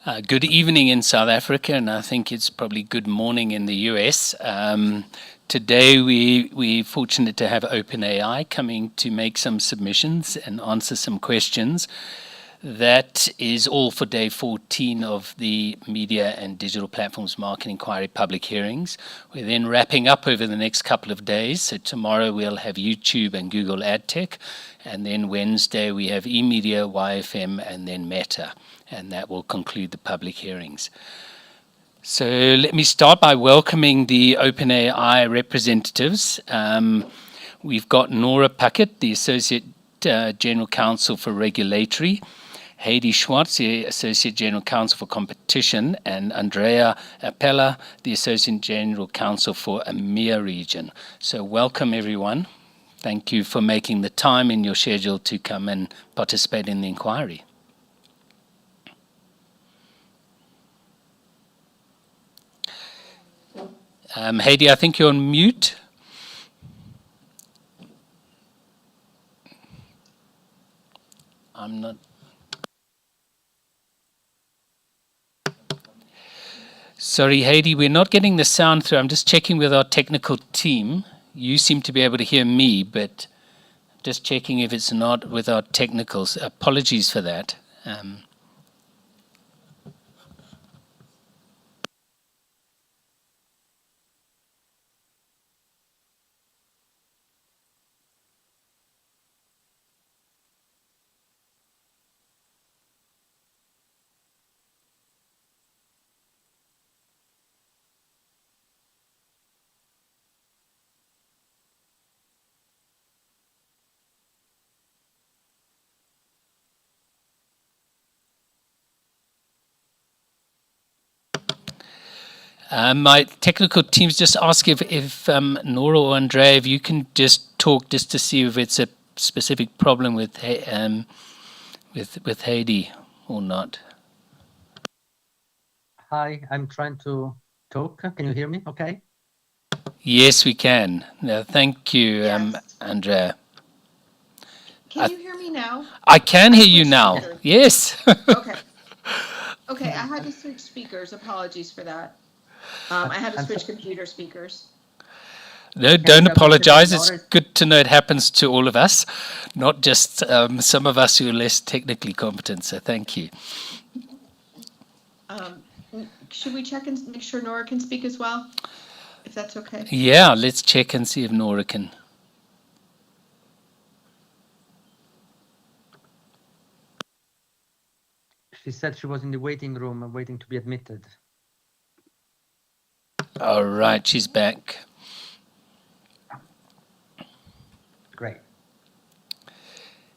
Good evening in South Africa, and I think it's probably good morning in the US. Today, we're fortunate to have OpenAI coming to make some submissions and answer some questions. That is all for day 14 of the Media and Digital Platforms Market Inquiry public hearings. We're then wrapping up over the next couple of days. So tomorrow we'll have YouTube and Google Ad Tech. And then Wednesday we have eMedia, YFM, and then Meta. And that will conclude the public hearings. So let me start by welcoming the OpenAI representatives. We've got Nora Puckett, the Associate General Counsel for Regulatory, Heidi Schwartz, the Associate General Counsel for Competition, and Andrea Appella, the Associate General Counsel for EMEA region. So welcome, everyone. Thank you for making the time in your schedule to come and participate in the inquiry. Heidi, I think you're on mute. I'm not. Sorry, Heidi, we're not getting the sound through. I'm just checking with our technical team. You seem to be able to hear me, but just checking if it's not with our technicals. Apologies for that. My technical team's just ask if Nora or Andrea, if you can just talk just to see if it's a specific problem with Heidi or not. Hi, I'm trying to talk. Can you hear me? Okay. Yes, we can. No, thank you, Yes. Andrea. Can you hear me now? I can hear you now. Speakers. Yes. Okay. Okay, I had to switch speakers. Apologies for that. I had to switch computer speakers. No, don't apologize. It's good to know it happens to all of us, not just some of us who are less technically competent. So thank you. Should we check and make sure Nora can speak as well? If that's okay. Yeah, let's check and see if Nora can. She said she was in the waiting room waiting to be admitted. All right, she's back. Great.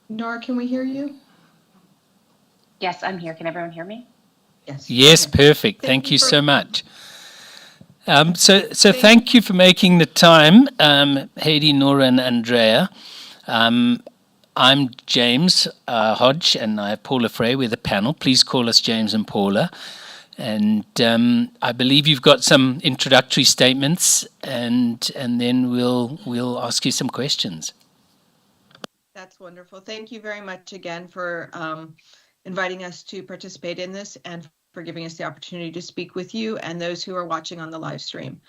Nora, can we hear you? Yes, I'm here. Can everyone hear me? Yes. Yes, Okay. perfect. Thank you so much. So thank you for making the time, Heidi, Nora, and Andrea. I'm James Hodge, and I have Paula Frey with the panel. Please call us James and Paula. And I believe you've got some introductory statements, and then we'll ask you some questions. That's wonderful. Thank you very much again for inviting us to participate in this and for giving us the opportunity to speak with you and those who are watching on the live stream.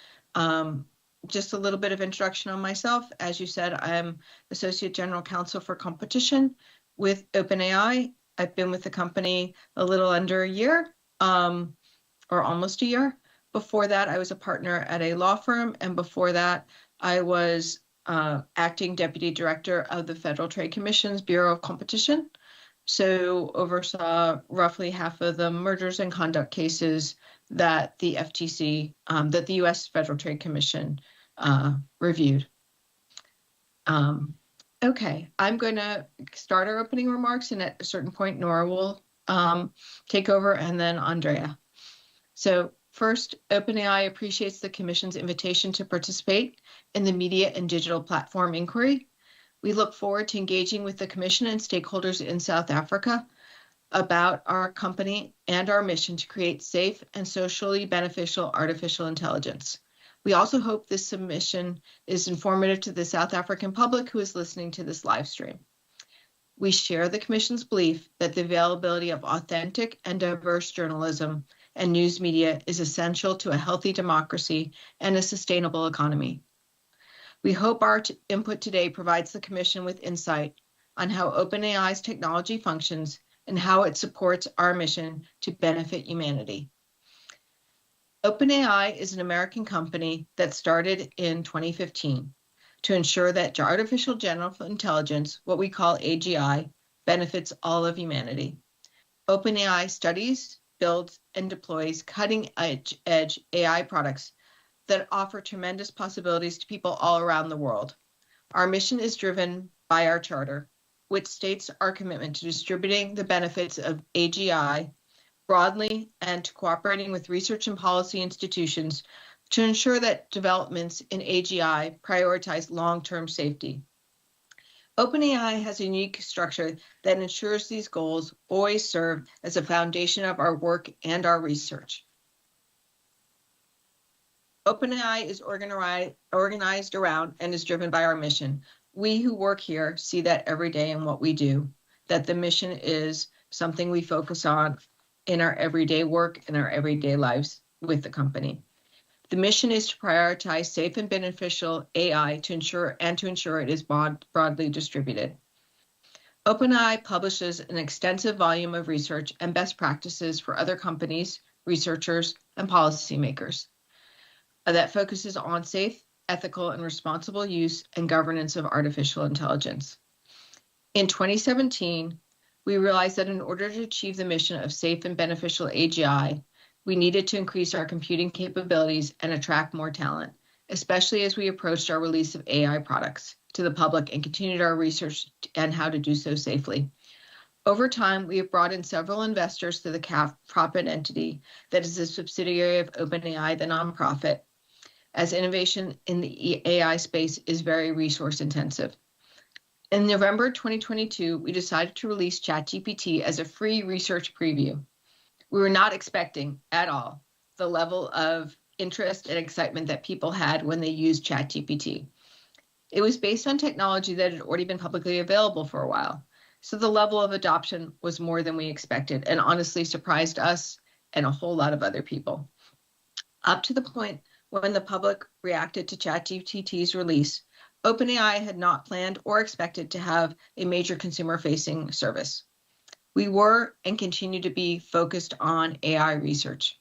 Just a little bit of introduction on myself. As you said, I am Associate General Counsel for Competition with OpenAI. I've been with the company a little under a year, or almost a year. Before that, I was a partner at a law firm, and before that, I was acting Deputy Director of the Federal Trade Commission's Bureau of Competition. So oversaw roughly half of the mergers and conduct cases that the FTC, that the U.S. Federal Trade Commission reviewed. Okay, I'm going to start our opening remarks, and at a certain point, Nora will take over, and then Andrea. So first, OpenAI appreciates the Commission's invitation to participate in the Media and Digital Platform Inquiry. We look forward to engaging with the Commission and stakeholders in South Africa about our company and our mission to create safe and socially beneficial artificial intelligence. We also hope this submission is informative to the South African public who is listening to this live stream. We share the Commission's belief that the availability of authentic and diverse journalism and news media is essential to a healthy democracy and a sustainable economy. We hope our input today provides the Commission with insight on how OpenAI's technology functions and how it supports our mission to benefit humanity. OpenAI is an American company that started in 2015 to ensure that artificial general intelligence, what we call AGI, benefits all of humanity. OpenAI studies, builds, and deploys cutting-edge AI products that offer tremendous possibilities to people all around the world. Our mission is driven by our charter, which states our commitment to distributing the benefits of AGI broadly and to cooperating with research and policy institutions to ensure that developments in AGI prioritize long-term safety. OpenAI has a unique structure that ensures these goals always serve as a foundation of our work and our research. OpenAI is organized around and is driven by our mission. We who work here see that every day in what we do, that the mission is something we focus on in our everyday work and our everyday lives with the company. The mission is to prioritize safe and beneficial AI to ensure it is broadly distributed. OpenAI publishes an extensive volume of research and best practices for other companies, researchers, and policymakers that focuses on safe, ethical, and responsible use and governance of artificial intelligence. In 2017, we realized that in order to achieve the mission of safe and beneficial AGI, we needed to increase our computing capabilities and attract more talent, especially as we approached our release of AI products to the public and continued our research and how to do so safely. Over time, we have brought in several investors to the profit entity that is a subsidiary of OpenAI, the nonprofit, as innovation in the AI space is very resource intensive. In November 2022, we decided to release ChatGPT as a free research preview. We were not expecting at all the level of interest and excitement that people had when they used ChatGPT. It was based on technology that had already been publicly available for a while. So the level of adoption was more than we expected and honestly surprised us and a whole lot of other people. Up to the point when the public reacted to ChatGPT's release, OpenAI had not planned or expected to have a major consumer-facing service. We were and continue to be focused on AI research.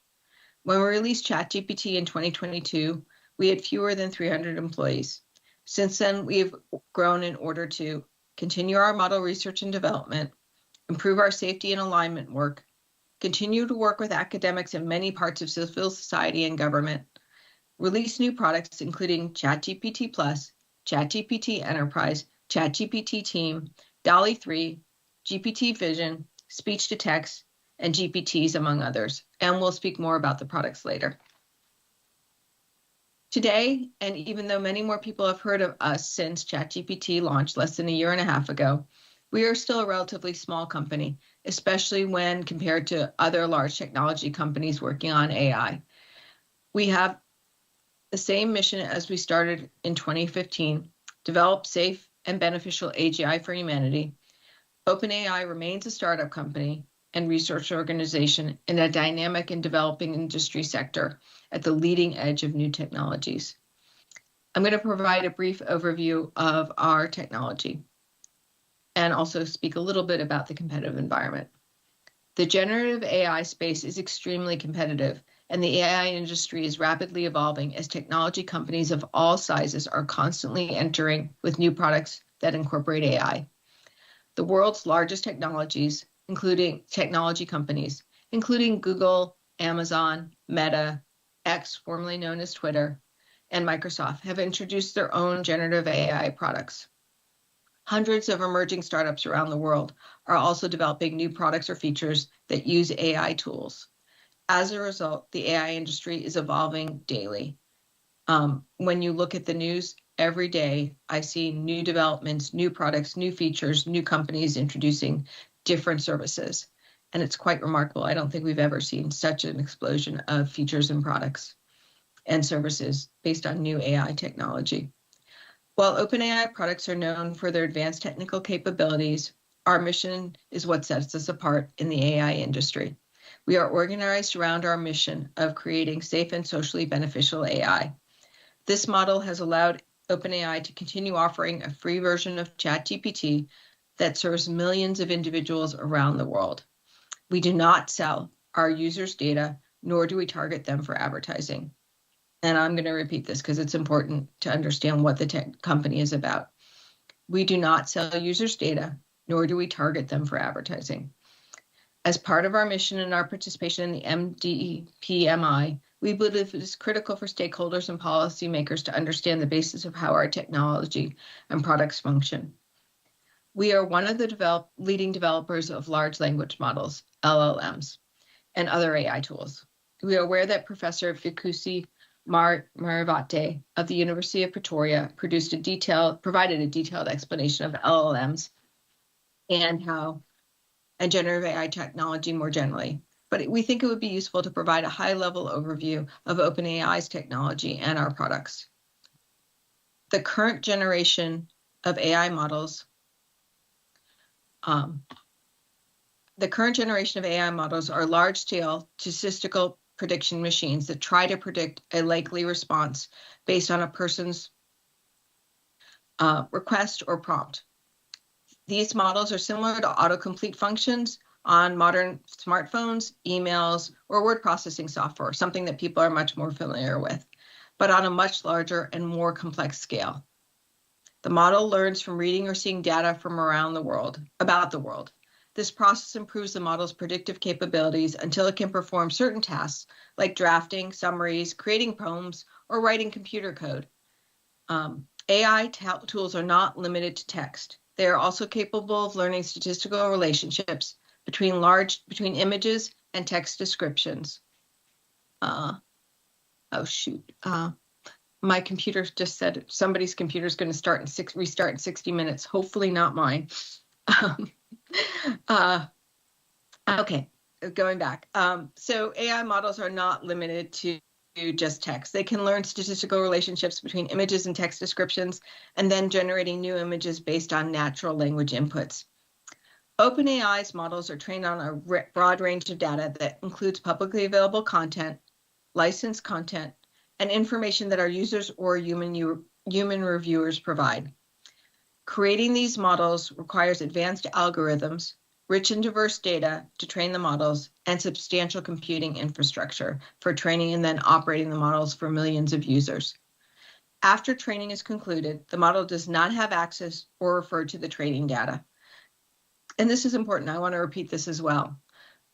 When we released ChatGPT in 2022, we had fewer than 300 employees. Since then, we've grown in order to continue our model research and development, improve our safety and alignment work, continue to work with academics in many parts of civil society and government, release new products including ChatGPT Plus, ChatGPT Enterprise, ChatGPT Team, DALL-E 3, GPT Vision, Speech to Text, and GPTs, among others. And we'll speak more about the products later. Today, and even though many more people have heard of us since ChatGPT launched less than a year and a half ago, we are still a relatively small company, especially when compared to other large technology companies working on AI. We have the same mission as we started in 2015, develop safe and beneficial AGI for humanity. OpenAI remains a startup company and research organization in a dynamic and developing industry sector at the leading edge of new technologies. I'm going to provide a brief overview of our technology and also speak a little bit about the competitive environment. The generative AI space is extremely competitive, and the AI industry is rapidly evolving as technology companies of all sizes are constantly entering with new products that incorporate AI. The world's largest technology companies, including Google, Amazon, Meta, X, formerly known as Twitter, and Microsoft, have introduced their own generative AI products. Hundreds of emerging startups around the world are also developing new products or features that use AI tools. As a result, the AI industry is evolving daily. When you look at the news every day, I see new developments, new products, new features, new companies introducing different services. And it's quite remarkable. I don't think we've ever seen such an explosion of features and products and services based on new AI technology. While OpenAI products are known for their advanced technical capabilities, Our mission is what sets us apart in the AI industry. We are organized around our mission of creating safe and socially beneficial AI. This model has allowed OpenAI to continue offering a free version of ChatGPT that serves millions of individuals around the world. We do not sell our users' data, nor do we target them for advertising. And I'm going to repeat this because it's important to understand what the tech company is about. We do not sell users' data, nor do we target them for advertising. As part of our mission and our participation in the MDPMI, we believe it is critical for stakeholders and policymakers to understand the basis of how our technology and products function. We are one of the leading developers of large language models, LLMs, and other AI tools. We are aware that Professor Fikusi Maravate of the University of Pretoria provided a detailed explanation of LLMs and generative AI technology more generally. But we think it would be useful to provide a high-level overview of OpenAI's technology and our products. The current generation of AI models are large-scale statistical prediction machines that try to predict a likely response based on a person's request or prompt. These models are similar to autocomplete functions on modern smartphones, emails, or word processing software, something that people are much more familiar with, but on a much larger and more complex scale. The model learns from reading or seeing data from around the world, about the world. This process improves the model's predictive capabilities until it can perform certain tasks like drafting, summaries, creating poems, or writing computer code. AI tools are not limited to text. They are also capable of learning statistical relationships between images and text descriptions. My computer just said somebody's computer is going to restart in 60 minutes. Hopefully not mine. Okay, going back. So AI models are not limited to just text. They can learn statistical relationships between images and text descriptions, and then generating new images based on natural language inputs. OpenAI's models are trained on a broad range of data that includes publicly available content, licensed content, and information that our users or human reviewers provide. Creating these models requires advanced algorithms, rich and diverse data to train the models, and substantial computing infrastructure for training and then operating the models for millions of users. After training is concluded, the model does not have access or refer to the training data. And this is important. I want to repeat this as well,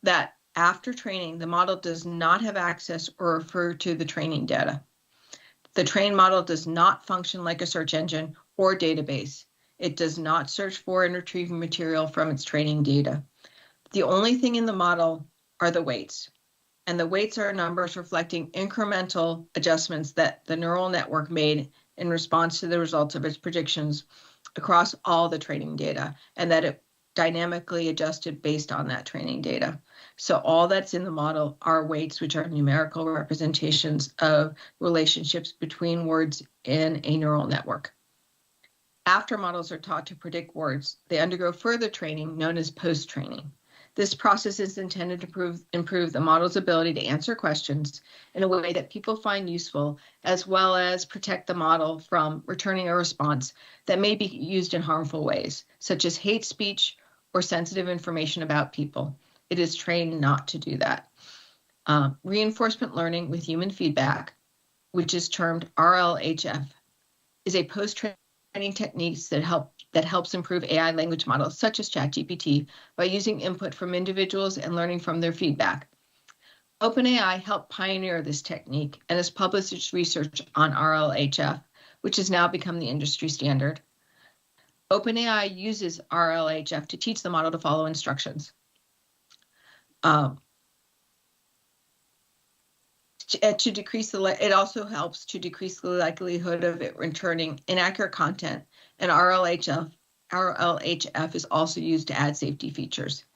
that after training, the model does not have access or refer to the training data. The trained model does not function like a search engine or database. It does not search for and retrieve material from its training data. The only thing in the model are the weights. And the weights are numbers reflecting incremental adjustments that the neural network made in response to the results of its predictions across all the training data, and that it dynamically adjusted based on that training data. So all that's in the model are weights, which are numerical representations of relationships between words in a neural network. After models are taught to predict words, they undergo further training known as post-training. This process is intended to improve the model's ability to answer questions in a way that people find useful, as well as protect the model from returning a response that may be used in harmful ways, such as hate speech or sensitive information about people. It is trained not to do that. Reinforcement learning with human feedback, which is termed RLHF, is a post-training techniques that helps improve AI language models such as ChatGPT by using input from individuals and learning from their feedback. OpenAI helped pioneer this technique and has published its research on RLHF, which has now become the industry standard. OpenAI uses RLHF to teach the model to follow instructions. It also helps to decrease the likelihood of it returning inaccurate content, and RLHF is also used to add safety features.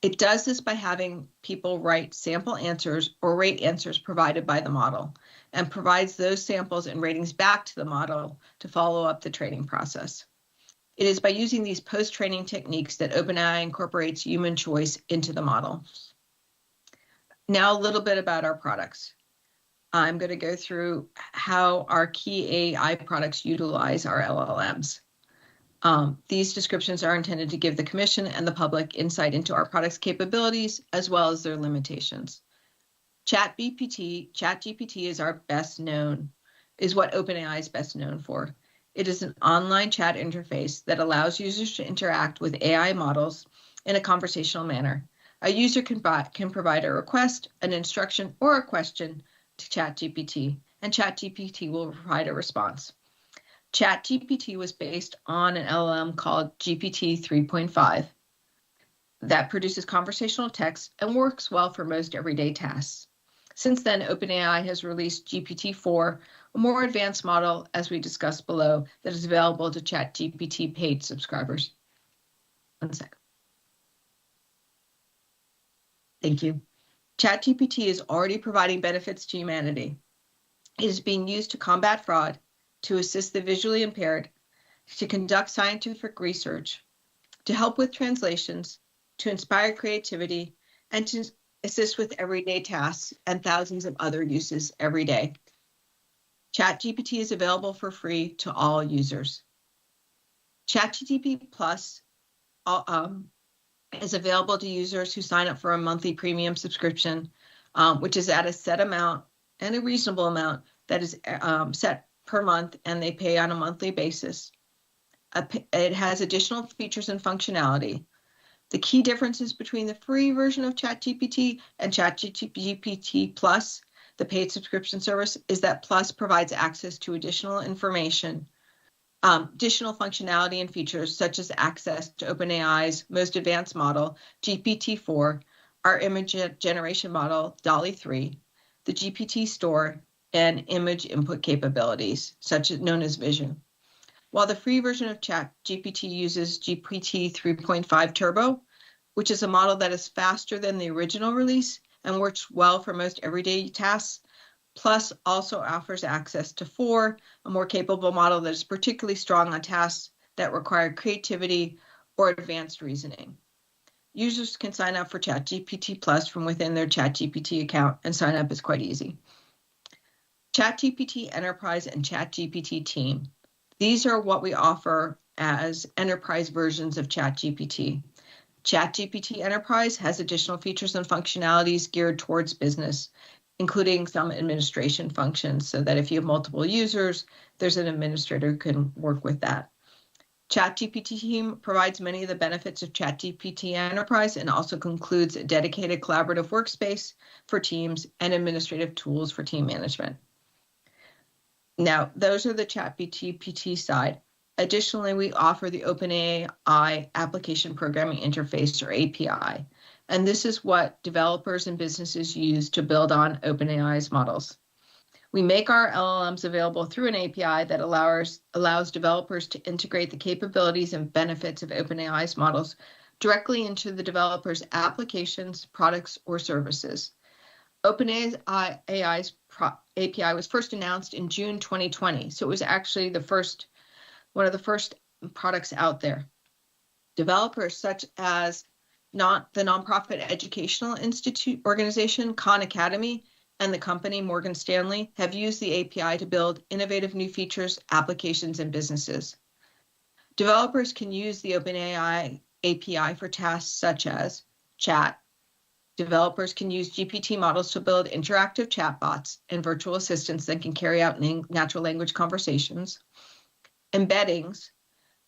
It does this by having people write sample answers or rate answers provided by the model, and provides those samples and ratings back to the model to follow up the training process. It is by using these post-training techniques that OpenAI incorporates human choice into the model. Now, a little bit about our products. I'm going to go through how our key AI products utilize our LLMs. These descriptions are intended to give the Commission and the public insight into our products' capabilities as well as their limitations. ChatGPT is what OpenAI is best known for. It is an online chat interface that allows users to interact with AI models in a conversational manner. A user can provide a request, an instruction, or a question to ChatGPT, and ChatGPT will provide a response. ChatGPT was based on an LLM called GPT 3.5 that produces conversational text and works well for most everyday tasks. Since then, OpenAI has released GPT-4, a more advanced model, as we discussed below, that is available to ChatGPT paid subscribers. One second. Thank you. ChatGPT is already providing benefits to humanity. It is being used to combat fraud, to assist the visually impaired, to conduct scientific research, to help with translations, to inspire creativity, and to assist with everyday tasks and thousands of other uses every day. ChatGPT is available for free to all users. ChatGPT Plus is available to users who sign up for a monthly premium subscription, which is at a set amount and a reasonable amount that is set per month, and they pay on a monthly basis. It has additional features and functionality. The key differences between the free version of ChatGPT and ChatGPT Plus, the paid subscription service, is that Plus provides access to additional information, additional functionality and features such as access to OpenAI's most advanced model, GPT-4, our image generation model, DALL-E 3, the GPT store, and image input capabilities, known as Vision. While the free version of ChatGPT uses GPT 3.5 Turbo, which is a model that is faster than the original release and works well for most everyday tasks, Plus also offers access to 4, a more capable model that is particularly strong on tasks that require creativity or advanced reasoning. Users can sign up for ChatGPT Plus from within their ChatGPT account, and sign up is quite easy. ChatGPT Enterprise and ChatGPT Team. These are what we offer as enterprise versions of ChatGPT. ChatGPT Enterprise has additional features and functionalities geared towards business, including some administration functions, so that if you have multiple users, there's an administrator who can work with that. ChatGPT Team provides many of the benefits of ChatGPT Enterprise and also includes a dedicated collaborative workspace for teams and administrative tools for team management. Now, those are the ChatGPT side. Additionally, we offer the OpenAI Application Programming Interface, or API, and this is what developers and businesses use to build on OpenAI's models. We make our LLMs available through an API that allows developers to integrate the capabilities and benefits of OpenAI's models directly into the developer's applications, products, or services. OpenAI's API was first announced in June 2020, so it was actually one of the first products out there. Developers such as the nonprofit educational institute organization Khan Academy and the company Morgan Stanley have used the API to build innovative new features, applications, and businesses. Developers can use the OpenAI API for tasks such as chat. Developers can use GPT models to build interactive chatbots and virtual assistants that can carry out natural language conversations. Embeddings,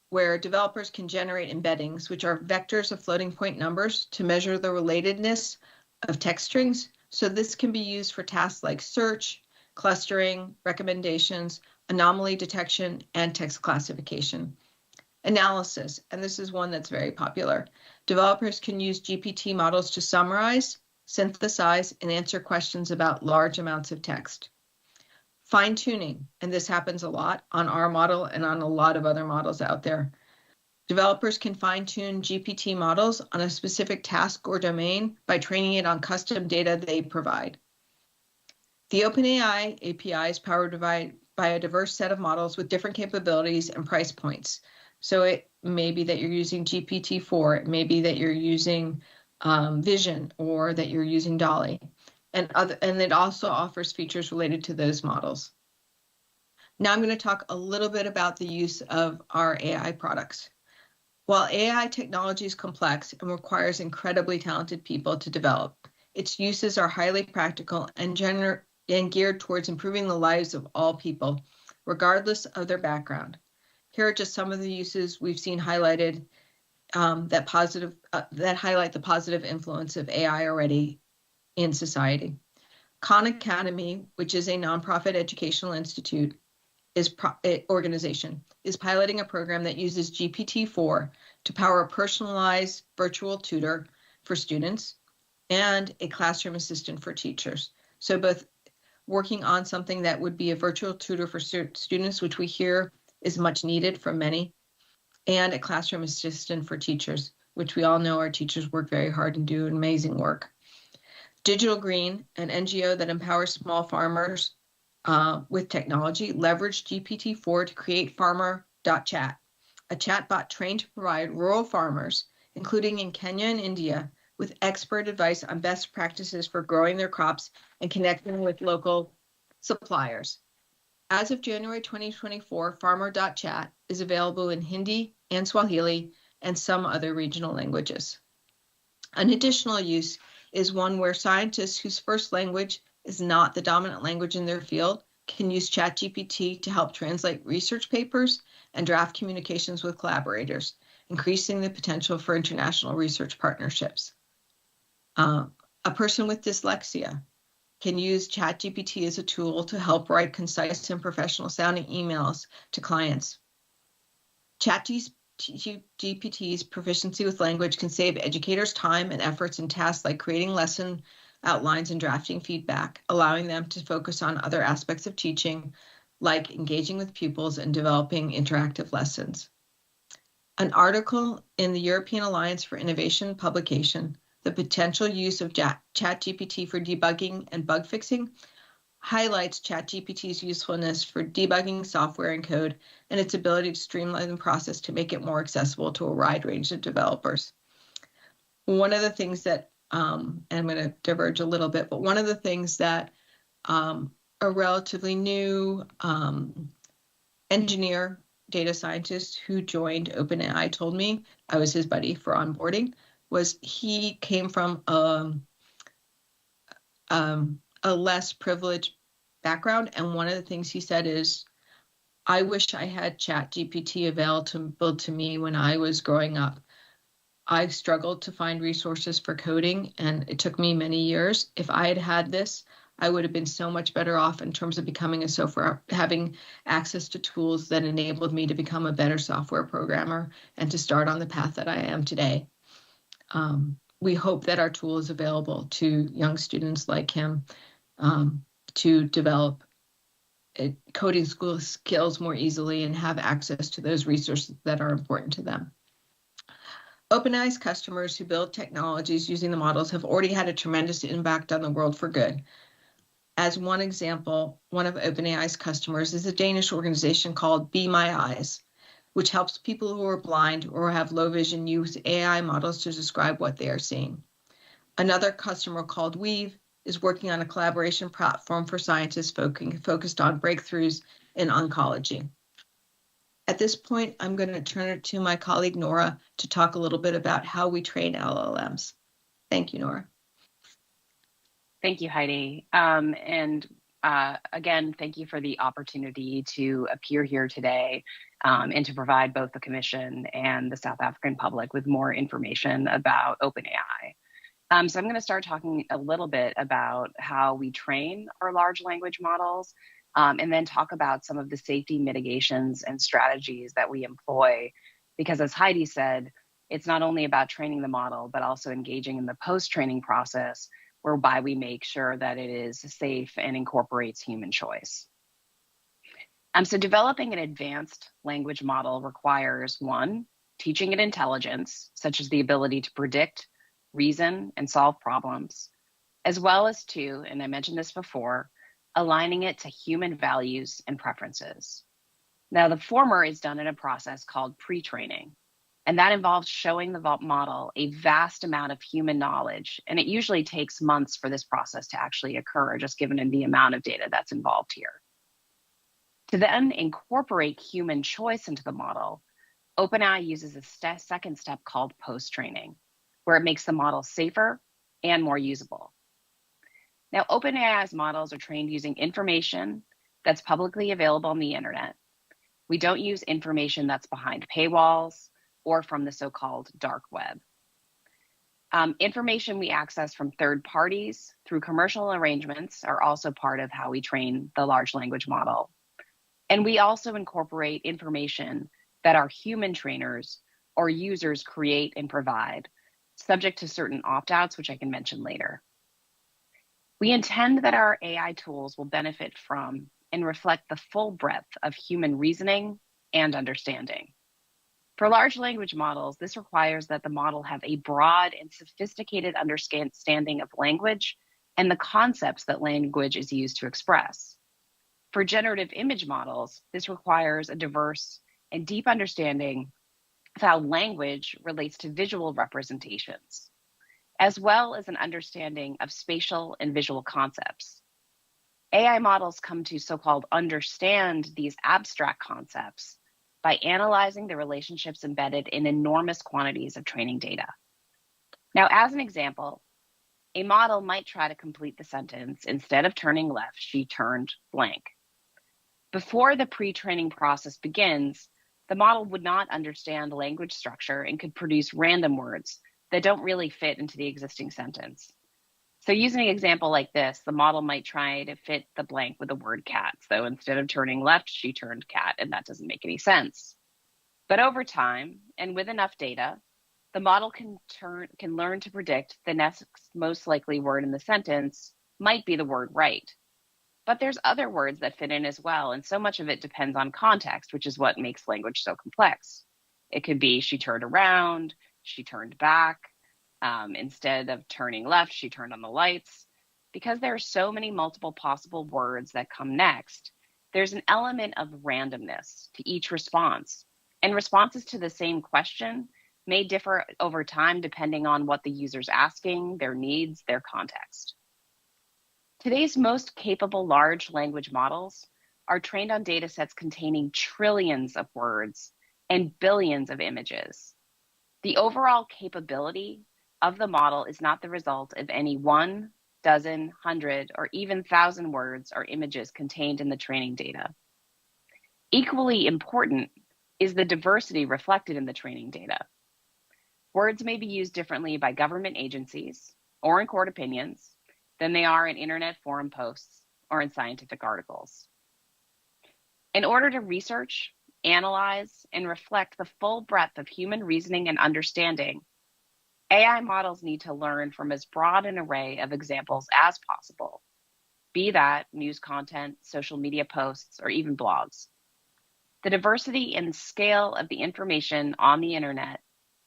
where developers can generate embeddings, which are vectors of floating point numbers to measure the relatedness of text strings. So this can be used for tasks like search, clustering, recommendations, anomaly detection, and text classification. Analysis, and this is one that's very popular. Developers can use GPT models to summarize, synthesize, and answer questions about large amounts of text. Fine-tuning, and this happens a lot on our model and on a lot of other models out there. Developers can fine-tune GPT models on a specific task or domain by training it on custom data they provide. The OpenAI API is powered by a diverse set of models with different capabilities and price points. So maybe that you're using GPT-4, it may be that you're using Vision, or that you're using Dolly, and it also offers features related to those models. Now I'm going to talk a little bit about the use of our AI products. While AI technology is complex and requires incredibly talented people to develop, its uses are highly practical and geared towards improving the lives of all people, regardless of their background. Here are just some of the uses we've seen highlighted that highlight the positive influence of AI already in society. Khan Academy, which is a nonprofit educational institute, organization, is piloting a program that uses GPT-4 to power a personalized virtual tutor for students and a classroom assistant for teachers. So both working on something that would be a virtual tutor for students, which we hear is much needed from many, and a classroom assistant for teachers, which we all know our teachers work very hard and do amazing work. Digital Green, an NGO that empowers small farmers with technology, leveraged GPT-4 to create farmer.chat, a chatbot trained to provide rural farmers, including in Kenya and India, with expert advice on best practices for growing their crops and connecting with local suppliers. As of January 2024, farmer.chat is available in Hindi and Swahili and some other regional languages. An additional use is one where scientists whose first language is not the dominant language in their field can use ChatGPT to help translate research papers and draft communications with collaborators, increasing the potential for international research partnerships. A person with dyslexia can use ChatGPT as a tool to help write concise and professional sounding emails to clients. ChatGPT's proficiency with language can save educators time and efforts in tasks like creating lesson outlines and drafting feedback, allowing them to focus on other aspects of teaching, like engaging with pupils and developing interactive lessons. An article in the European Alliance for Innovation publication, The Potential Use of ChatGPT for Debugging and Bug Fixing, highlights ChatGPT's usefulness for debugging software and code and its ability to streamline the process to make it more accessible to a wide range of developers. One of the things that, and I'm going to diverge a little bit, but one of the things that a relatively new engineer, data scientist who joined OpenAI told me, I was his buddy for onboarding, was he came from a less privileged background. And one of the things he said is, I wish I had ChatGPT available to me when I was growing up. I struggled to find resources for coding, and it took me many years. If I had had this, I would have been so much better off in terms of becoming a software, having access to tools that enabled me to become a better software programmer and to start on the path that I am today. We hope that our tool is available to young students like him to develop coding skills more easily and have access to those resources that are important to them. OpenAI's customers who build technologies using the models have already had a tremendous impact on the world for good. As one example, one of OpenAI's customers is a Danish organization called Be My Eyes, which helps people who are blind or have low vision use AI models to describe what they are seeing. Another customer called Weave is working on a collaboration platform for scientists focused on breakthroughs in oncology. At this point, I'm going to turn it to my colleague, Nora, to talk a little bit about how we train LLMs. Thank you, Nora. Thank you, Heidi. Again, thank you for the opportunity to appear here today and to provide both the Commission and the South African public with more information about OpenAI. So I'm going to start talking a little bit about how we train our large language models, and then talk about some of the safety mitigations and strategies that we employ. Because as Heidi said, it's not only about training the model, but also engaging in the post-training process, whereby we make sure that it is safe and incorporates human choice. So developing an advanced language model requires, one, teaching it intelligence, such as the ability to predict, reason, and solve problems, as well as two, and I mentioned this before, aligning it to human values and preferences. Now, the former is done in a process called pre-training, And that involves showing the model a vast amount of human knowledge. And it usually takes months for this process to actually occur, just given the amount of data that's involved here. To then incorporate human choice into the model, OpenAI uses a second step called post-training, where it makes the model safer and more usable. Now, OpenAI's models are trained using information that's publicly available on the internet. We don't use information that's behind paywalls or from the so-called dark web. Information we access from third parties through commercial arrangements are also part of how we train the large language model. And we also incorporate information that our human trainers or users create and provide, subject to certain opt-outs, which I can mention later. We intend that our AI tools will benefit from and reflect the full breadth of human reasoning and understanding. For large language models, this requires that the model have a broad and sophisticated understanding of language and the concepts that language is used to express. For generative image models, this requires a diverse and deep understanding of how language relates to visual representations, as well as an understanding of spatial and visual concepts. AI models come to so-called understand these abstract concepts by analyzing the relationships embedded in enormous quantities of training data. Now, as an example, a model might try to complete the sentence, instead of turning left, she turned blank. Before the pre-training process begins, the model would not understand language structure and could produce random words that don't really fit into the existing sentence. So using an example like this, the model might try to fit the blank with the word cat. So instead of turning left, she turned cat, and that doesn't make any sense. But over time, and with enough data, the model can learn to predict the next most likely word in the sentence might be the word right. But there's other words that fit in as well, and so much of it depends on context, which is what makes language so complex. It could be she turned around, she turned back, instead of turning left, she turned on the lights. Because there are so many multiple possible words that come next, there's an element of randomness to each response, and responses to the same question may differ over time depending on what the user's asking, their needs, their context. Today's most capable large language models are trained on data sets containing trillions of words and billions of images. The overall capability of the model is not the result of any 1, dozen, 100, or even 1,000 words or images contained in the training data. Equally important is the diversity reflected in the training data. Words may be used differently by government agencies or in court opinions than they are in internet forum posts or in scientific articles. In order to research, analyze, and reflect the full breadth of human reasoning and understanding, AI models need to learn from as broad an array of examples as possible, be that news content, social media posts, or even blogs. The diversity and scale of the information on the internet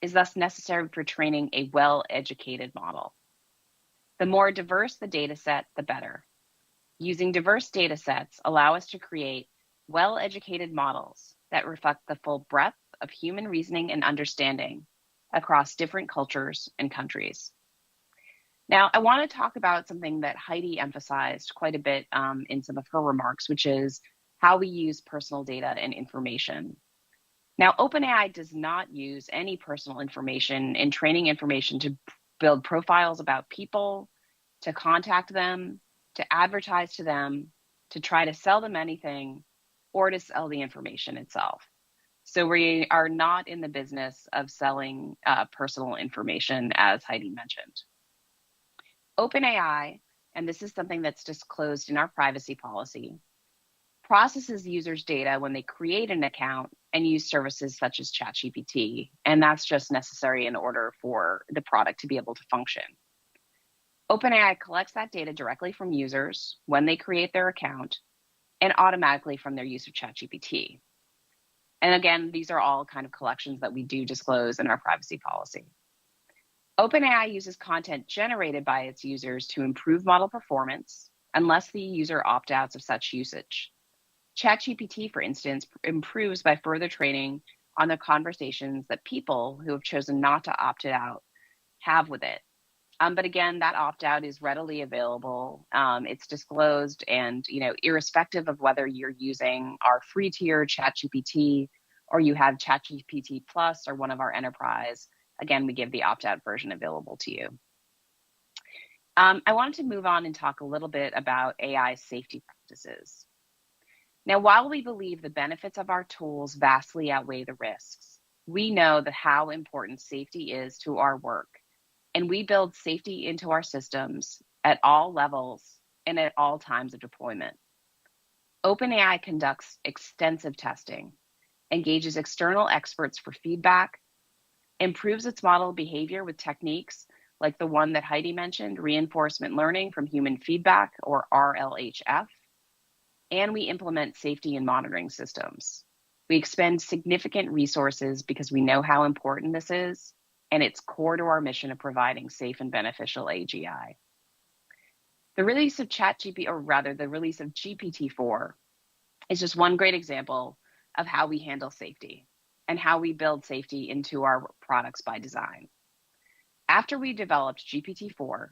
is thus necessary for training a well-educated model. The more diverse the data set, the better. Using diverse data sets allow us to create well-educated models that reflect the full breadth of human reasoning and understanding across different cultures and countries. Now, I want to talk about something that Heidi emphasized quite a bit in some of her remarks, which is how we use personal data and information. Now, OpenAI does not use any personal information in training information to build profiles about people, to contact them, to advertise to them, to try to sell them anything, or to sell the information itself. So we are not in the business of selling personal information, as Heidi mentioned. OpenAI, and this is something that's disclosed in our privacy policy, processes users' data when they create an account and use services such as ChatGPT, and that's just necessary in order for the product to be able to function. OpenAI collects that data directly from users when they create their account and automatically from their use of ChatGPT. And again, these are all kind of collections that we do disclose in our privacy policy. OpenAI uses content generated by its users to improve model performance unless the user opt-outs of such usage. ChatGPT, for instance, improves by further training on the conversations that people who have chosen not to opt it out have with it. But again, that opt-out is readily available. It's disclosed, and irrespective of whether you're using our free tier ChatGPT or you have ChatGPT Plus or one of our enterprise, again, we give the opt-out version available to you. I wanted to move on and talk a little bit about AI safety practices. Now, while we believe the benefits of our tools vastly outweigh the risks, we know that how important safety is to our work. And we build safety into our systems at all levels and at all times of deployment. OpenAI conducts extensive testing, engages external experts for feedback, improves its model behavior with techniques like the one that Heidi mentioned, reinforcement learning from human feedback, or RLHF, and we implement safety and monitoring systems. We expend significant resources because we know how important this is, and it's core to our mission of providing safe and beneficial AGI. The release of GPT-4 is just one great example of how we handle safety and how we build safety into our products by design. After we developed GPT-4,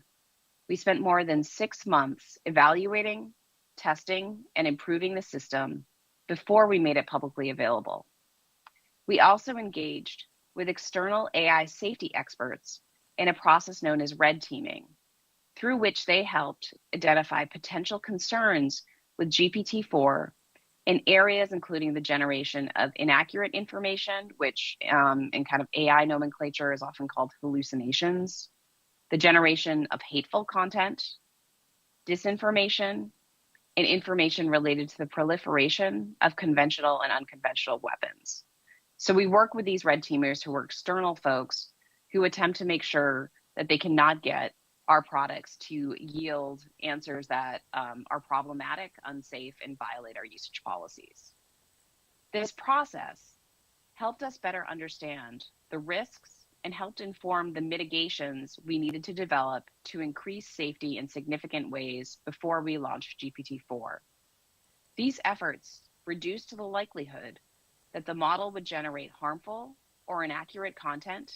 we spent more than 6 months evaluating, testing, and improving the system before we made it publicly available. We also engaged with external AI safety experts in a process known as red teaming, through which they helped identify potential concerns with GPT-4 in areas including the generation of inaccurate information, which in kind of AI nomenclature is often called hallucinations, the generation of hateful content, disinformation, and information related to the proliferation of conventional and unconventional weapons. So we work with these red teamers who are external folks who attempt to make sure that they cannot get our products to yield answers that are problematic, unsafe, and violate our usage policies. This process helped us better understand the risks and helped inform the mitigations we needed to develop to increase safety in significant ways before we launched GPT-4. These efforts reduced the likelihood that the model would generate harmful or inaccurate content,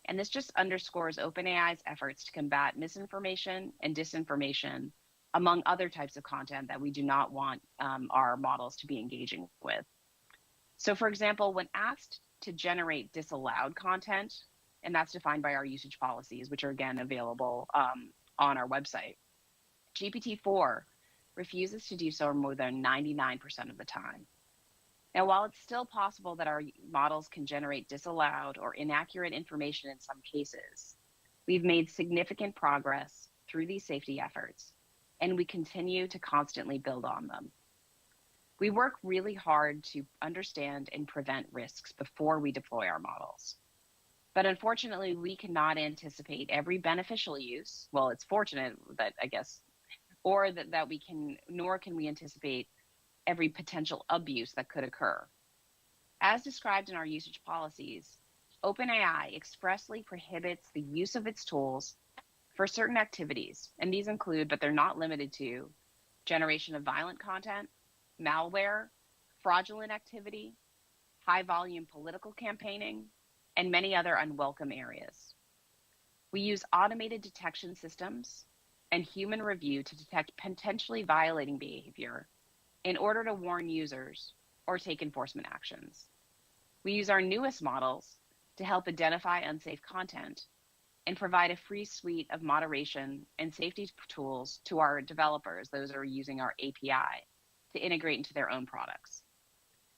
and this just underscores OpenAI's efforts to combat misinformation and disinformation, among other types of content that we do not want our models to be engaging with. So for example, when asked to generate disallowed content, and that's defined by our usage policies, which are again available on our website, GPT-4 refuses to do so more than 99% of the time. Now, while it's still possible that our models can generate disallowed or inaccurate information in some cases, we've made significant progress through these safety efforts, and we continue to constantly build on them. We work really hard to understand and prevent risks before we deploy our models. But unfortunately, we cannot anticipate every beneficial use. Well, it's fortunate that, I guess, or that we can, nor can we anticipate every potential abuse that could occur. As described in our usage policies, OpenAI expressly prohibits the use of its tools for certain activities, and these include, but they're not limited to, generation of violent content, malware, fraudulent activity, high-volume political campaigning, and many other unwelcome areas. We use automated detection systems and human review to detect potentially violating behavior in order to warn users or take enforcement actions. We use our newest models to help identify unsafe content and provide a free suite of moderation and safety tools to our developers, those who are using our API, to integrate into their own products.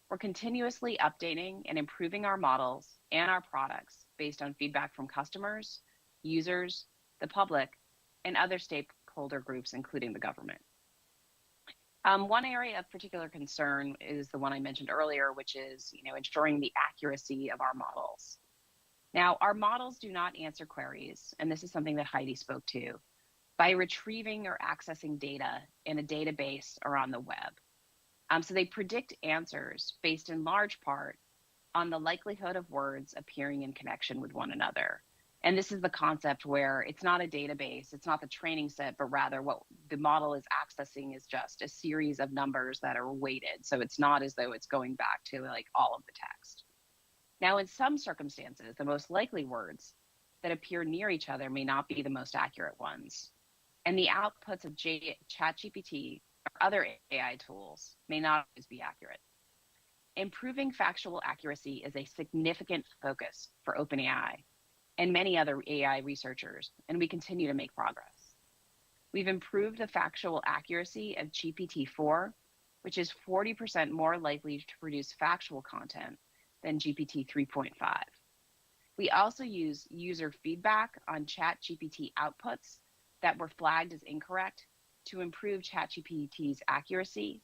We're continuously updating and improving our models and our products based on feedback from customers, users, the public, and other stakeholder groups, including the government. One area of particular concern is the one I mentioned earlier, which is ensuring the accuracy of our models. Now, our models do not answer queries, and this is something that Heidi spoke to, by retrieving or accessing data in a database or on the web. So they predict answers based in large part on the likelihood of words appearing in connection with one another. And this is the concept where it's not a database, it's not the training set, but rather what the model is accessing is just a series of numbers that are weighted. So it's not as though it's going back to like all of the text. Now, in some circumstances, the most likely words that appear near each other may not be the most accurate ones, and the outputs of ChatGPT or other AI tools may not always be accurate. Improving factual accuracy is a significant focus for OpenAI and many other AI researchers, and we continue to make progress. We've improved the factual accuracy of GPT-4, which is 40% more likely to produce factual content than GPT 3.5. We also use user feedback on ChatGPT outputs that were flagged as incorrect to improve ChatGPT's accuracy.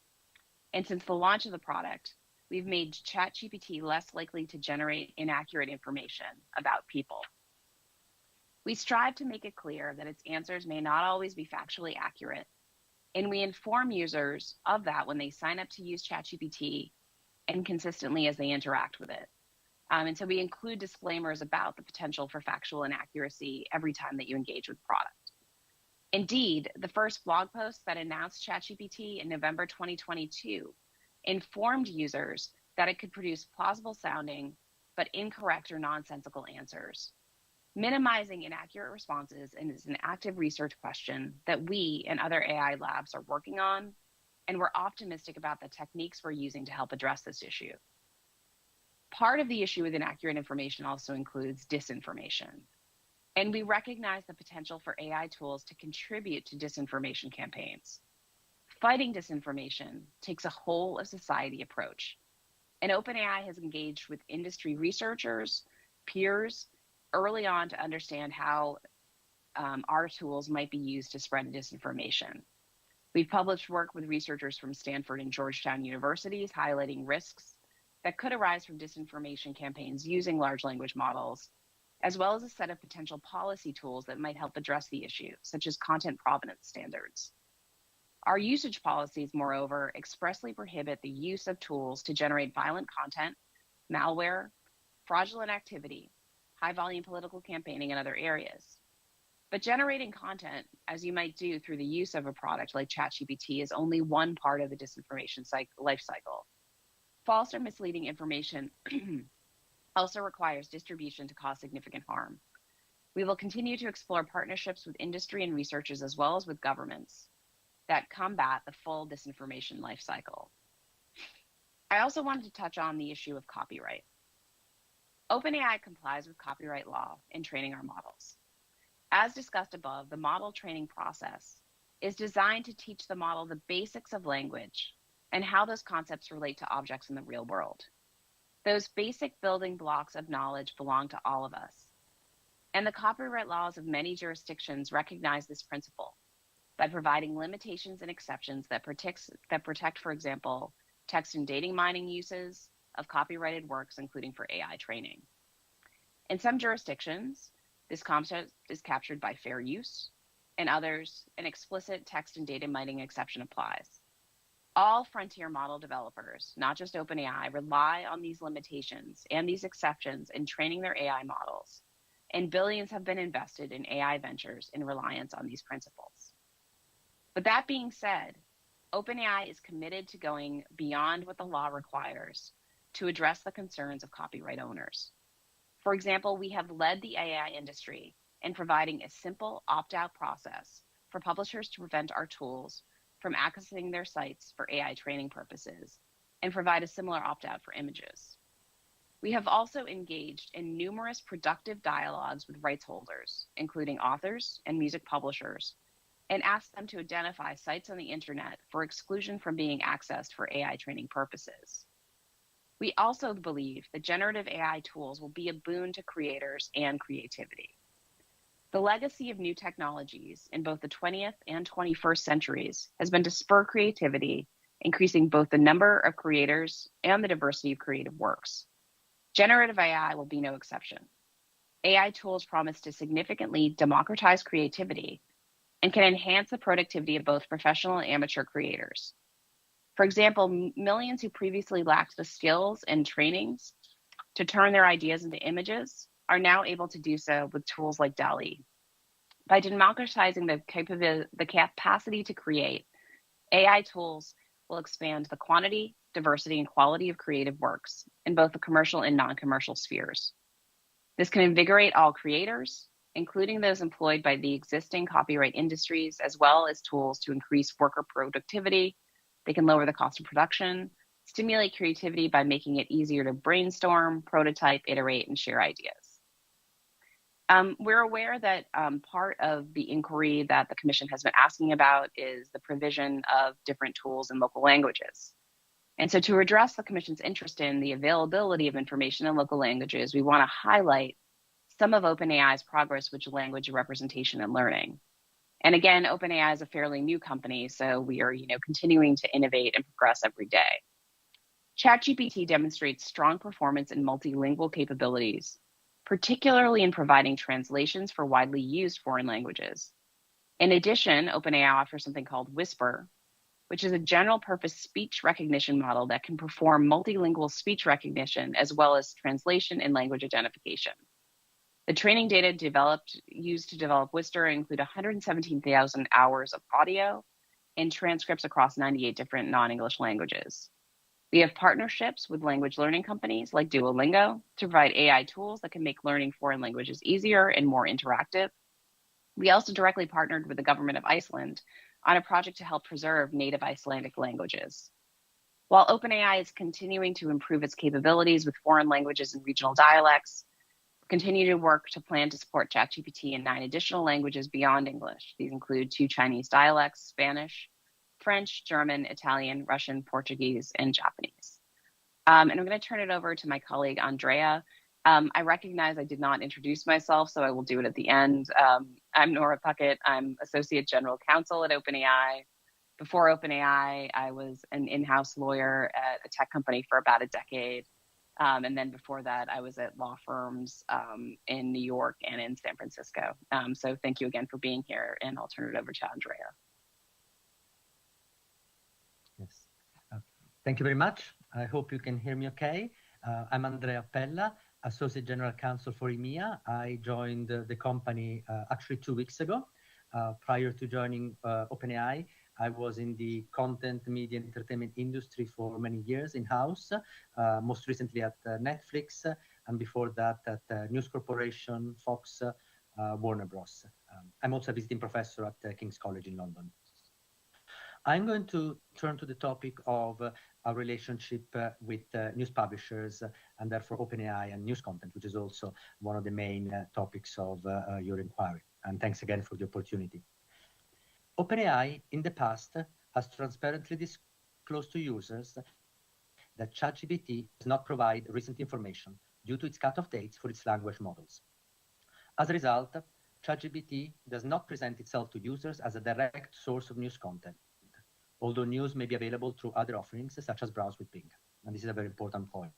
And since the launch of the product, we've made ChatGPT less likely to generate inaccurate information about people. We strive to make it clear that its answers may not always be factually accurate, and we inform users of that when they sign up to use ChatGPT and consistently as they interact with it. And so we include disclaimers about the potential for factual inaccuracy every time that you engage with the product. Indeed, the first blog post that announced ChatGPT in November 2022 informed users that it could produce plausible sounding but incorrect or nonsensical answers. Minimizing inaccurate responses is an active research question that we and other AI labs are working on, and we're optimistic about the techniques we're using to help address this issue. Part of the issue with inaccurate information also includes disinformation, and we recognize the potential for AI tools to contribute to disinformation campaigns. Fighting disinformation takes a whole of society approach, and OpenAI has engaged with industry researchers, peers, early on to understand how our tools might be used to spread disinformation. We've published work with researchers from Stanford and Georgetown universities highlighting risks that could arise from disinformation campaigns using large language models, as well as a set of potential policy tools that might help address the issue, such as content provenance standards. Our usage policies, moreover, expressly prohibit the use of tools to generate violent content, malware, fraudulent activity, high-volume political campaigning, and other areas. But generating content, as you might do through the use of a product like ChatGPT, is only one part of the disinformation life cycle. False or misleading information also requires distribution to cause significant harm. We will continue to explore partnerships with industry and researchers, as well as with governments, that combat the full disinformation life cycle. I also wanted to touch on the issue of copyright. OpenAI complies with copyright law in training our models. As discussed above, the model training process is designed to teach the model the basics of language and how those concepts relate to objects in the real world. Those basic building blocks of knowledge belong to all of us. And the copyright laws of many jurisdictions recognize this principle by providing limitations and exceptions that protect, for example, text and data mining uses of copyrighted works, including for AI training. In some jurisdictions, this concept is captured by fair use. In others, an explicit text and data mining exception applies. All frontier model developers, not just OpenAI, rely on these limitations and these exceptions in training their AI models, and billions have been invested in AI ventures in reliance on these principles. But that being said, OpenAI is committed to going beyond what the law requires to address the concerns of copyright owners. For example, we have led the AI industry in providing a simple opt-out process for publishers to prevent our tools from accessing their sites for AI training purposes, and provide a similar opt-out for images. We have also engaged in numerous productive dialogues with rights holders, including authors and music publishers, and asked them to identify sites on the internet for exclusion from being accessed for AI training purposes. We also believe that generative AI tools will be a boon to creators and creativity. The legacy of new technologies in both the 20th and 21st centuries has been to spur creativity, increasing both the number of creators and the diversity of creative works. Generative AI will be no exception. AI tools promise to significantly democratize creativity and can enhance the productivity of both professional and amateur creators. For example, millions who previously lacked the skills and trainings to turn their ideas into images are now able to do so with tools like DALL-E. By democratizing the capacity to create, AI tools will expand the quantity diversity, and quality of creative works in both the commercial and non-commercial spheres. This can invigorate all creators, including those employed by the existing copyright industries, as well as tools to increase worker productivity. They can lower the cost of production, stimulate creativity by making it easier to brainstorm, prototype, iterate, and share ideas. We're aware that part of the inquiry that the Commission has been asking about is the provision of different tools in local languages. And so to address the Commission's interest in the availability of information in local languages, we want to highlight some of OpenAI's progress with language representation and learning. And again, OpenAI is a fairly new company, so we are continuing to innovate and progress every day. ChatGPT demonstrates strong performance in multilingual capabilities, particularly in providing translations for widely used foreign languages. In addition, OpenAI offers something called Whisper, which is a general purpose speech recognition model that can perform multilingual speech recognition as well as translation and language identification. The training data used to develop Whisper include 117,000 hours of audio and transcripts across 98 different non-English languages. We have partnerships with language learning companies like Duolingo to provide AI tools that can make learning foreign languages easier and more interactive. We also directly partnered with the government of Iceland on a project to help preserve native Icelandic languages. While OpenAI is continuing to improve its capabilities with foreign languages and regional dialects, we continue to work to plan to support ChatGPT in 9 additional languages beyond English. These include 2 Chinese dialects, Spanish, French, German, Italian, Russian, Portuguese, and Japanese. And I'm going to turn it over to my colleague, Andrea. I recognize I did not introduce myself, so I will do it at the end. I'm Nora Puckett. I'm Associate General Counsel at OpenAI. Before OpenAI, I was an in-house lawyer at a tech company for about a decade. And then before that, I was at law firms in New York and in San Francisco. So thank you again for being here, and I'll turn it over to Andrea. Yes. Thank you very much. I hope you can hear me okay. I'm Andrea Pella, Associate General Counsel for EMEA. I joined the company actually 2 weeks ago. Prior to joining OpenAI, I was in the content, media, and entertainment industry for many years in-house, most recently at Netflix, and before that at News Corporation, Fox, Warner Bros. I'm also a visiting professor at King's College in London. I'm going to turn to the topic of our relationship with news publishers and therefore OpenAI and news content, which is also one of the main topics of your inquiry. And thanks again for the opportunity. OpenAI in the past has transparently disclosed to users that ChatGPT does not provide recent information due to its cutoff dates for its language models. As a result, ChatGPT does not present itself to users as a direct source of news content, although news may be available through other offerings such as Browse with Bing. And this is a very important point.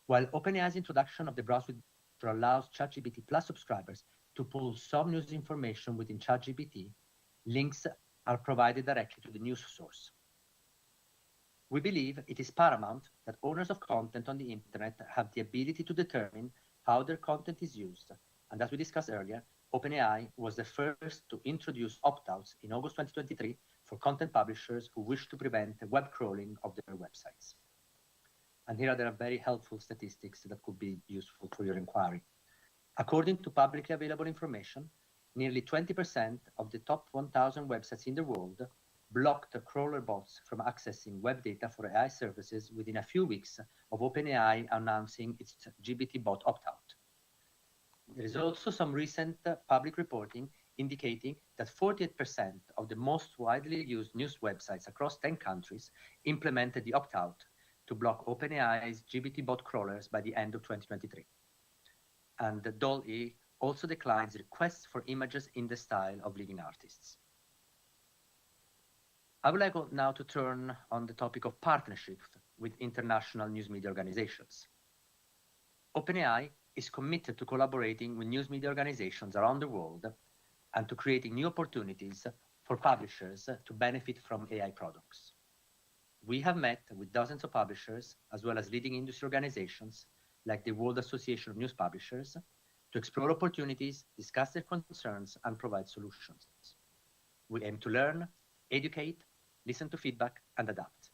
While OpenAI's introduction of the Browse with Bing allows ChatGPT Plus subscribers to pull some news information within ChatGPT, links are provided directly to the news source. We believe it is paramount that owners of content on the internet have the ability to determine how their content is used. And as we discussed earlier, OpenAI was the first to introduce opt-outs in August 2023 for content publishers who wish to prevent web crawling of their websites. And here there are very helpful statistics that could be useful for your inquiry. According to publicly available information, nearly 20% of the top 1,000 websites in the world blocked crawler bots from accessing web data for AI services within a few weeks of OpenAI announcing its GPT bot opt-out. There is also some recent public reporting indicating that 48% of the most widely used news websites across 10 countries implemented the opt-out to block OpenAI's GPT bot crawlers by the end of 2023. And the DALL-E also declines requests for images in the style of leading artists. I would like now to turn on the topic of partnerships with international news media organizations. OpenAI is committed to collaborating with news media organizations around the world and to creating new opportunities for publishers to benefit from AI products. We have met with dozens of publishers, as well as leading industry organizations like the World Association of News Publishers, to explore opportunities, discuss their concerns, and provide solutions. We aim to learn, educate, listen to feedback, and adapt.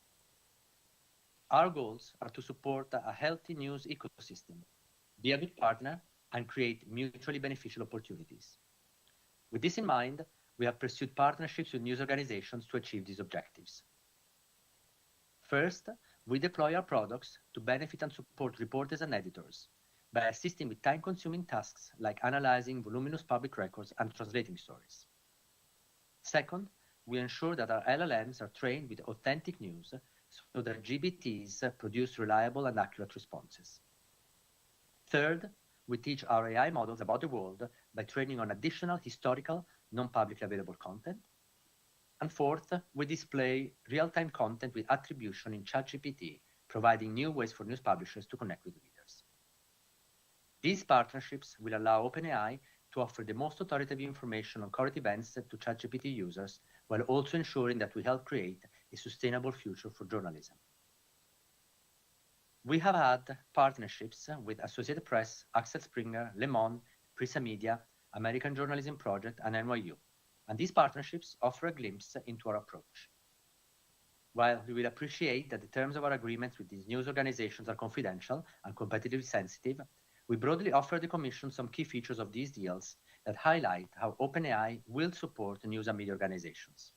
Our goals are to support a healthy news ecosystem, be a good partner, and create mutually beneficial opportunities. With this in mind, we have pursued partnerships with news organizations to achieve these objectives. First, we deploy our products to benefit and support reporters and editors by assisting with time-consuming tasks like analyzing voluminous public records and translating stories. Second, we ensure that our LLMs are trained with authentic news so that GBTs produce reliable and accurate responses. Third, we teach our AI models about the world by training on additional historical, non-publicly available content. And fourth, we display real-time content with attribution in ChatGPT, providing new ways for news publishers to connect with readers. These partnerships will allow OpenAI to offer the most authoritative information on current events to ChatGPT users, while also ensuring that we help create a sustainable future for journalism. We have had partnerships with Associated Press, Axel Springer, Le Monde, Prisa Media, American Journalism Project, and NYU. And these partnerships offer a glimpse into our approach. While we will appreciate that the terms of our agreements with these news organizations are confidential and competitively sensitive, we broadly offer the Commission some key features of these deals that highlight how OpenAI will support news and media organizations.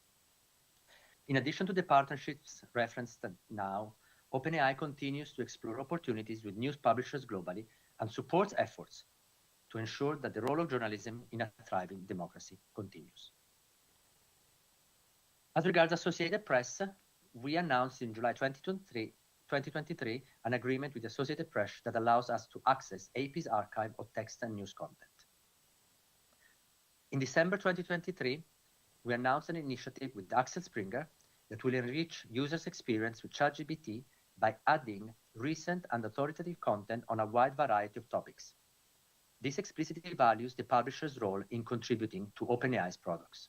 In addition to the partnerships referenced now, OpenAI continues to explore opportunities with news publishers globally and supports efforts to ensure that the role of journalism in a thriving democracy continues. As regards Associated Press, we announced in July 2023 an agreement with Associated Press that allows us to access AP's archive of text and news content. In December 2023, we announced an initiative with Axel Springer that will enrich users' experience with ChatGPT by adding recent and authoritative content on a wide variety of topics. This explicitly values the publisher's role in contributing to OpenAI's products.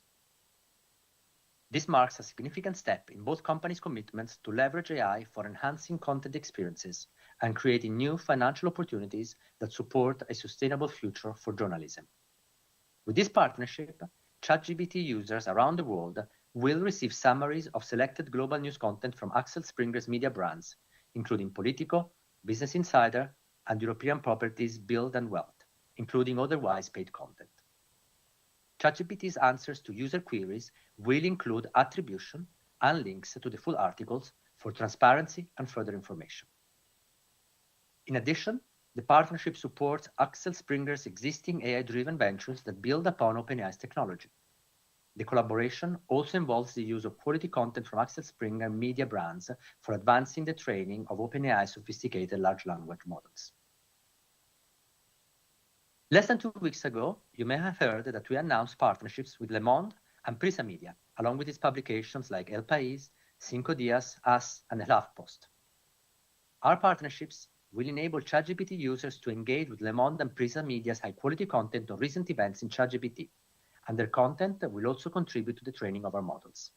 This marks a significant step in both companies' commitments to leverage AI for enhancing content experiences and creating new financial opportunities that support a sustainable future for journalism. With this partnership, ChatGPT users around the world will receive summaries of selected global news content from Axel Springer's media brands, including Politico, Business Insider, and European properties Build and Wealth, including otherwise paid content. ChatGPT's answers to user queries will include attribution and links to the full articles for transparency and further information. In addition, the partnership supports Axel Springer's existing AI-driven ventures that build upon OpenAI's technology. The collaboration also involves the use of quality content from Axel Springer media brands for advancing the training of OpenAI's sophisticated large language models. Less than 2 weeks ago, you may have heard that we announced partnerships with Le Monde and Prisa Media, along with its publications like El País, Cinco Días, As, and El HuffPost. Our partnerships will enable ChatGPT users to engage with Le Monde and Prisa Media's high-quality content on recent events in ChatGPT, and their content will also contribute to the training of our models.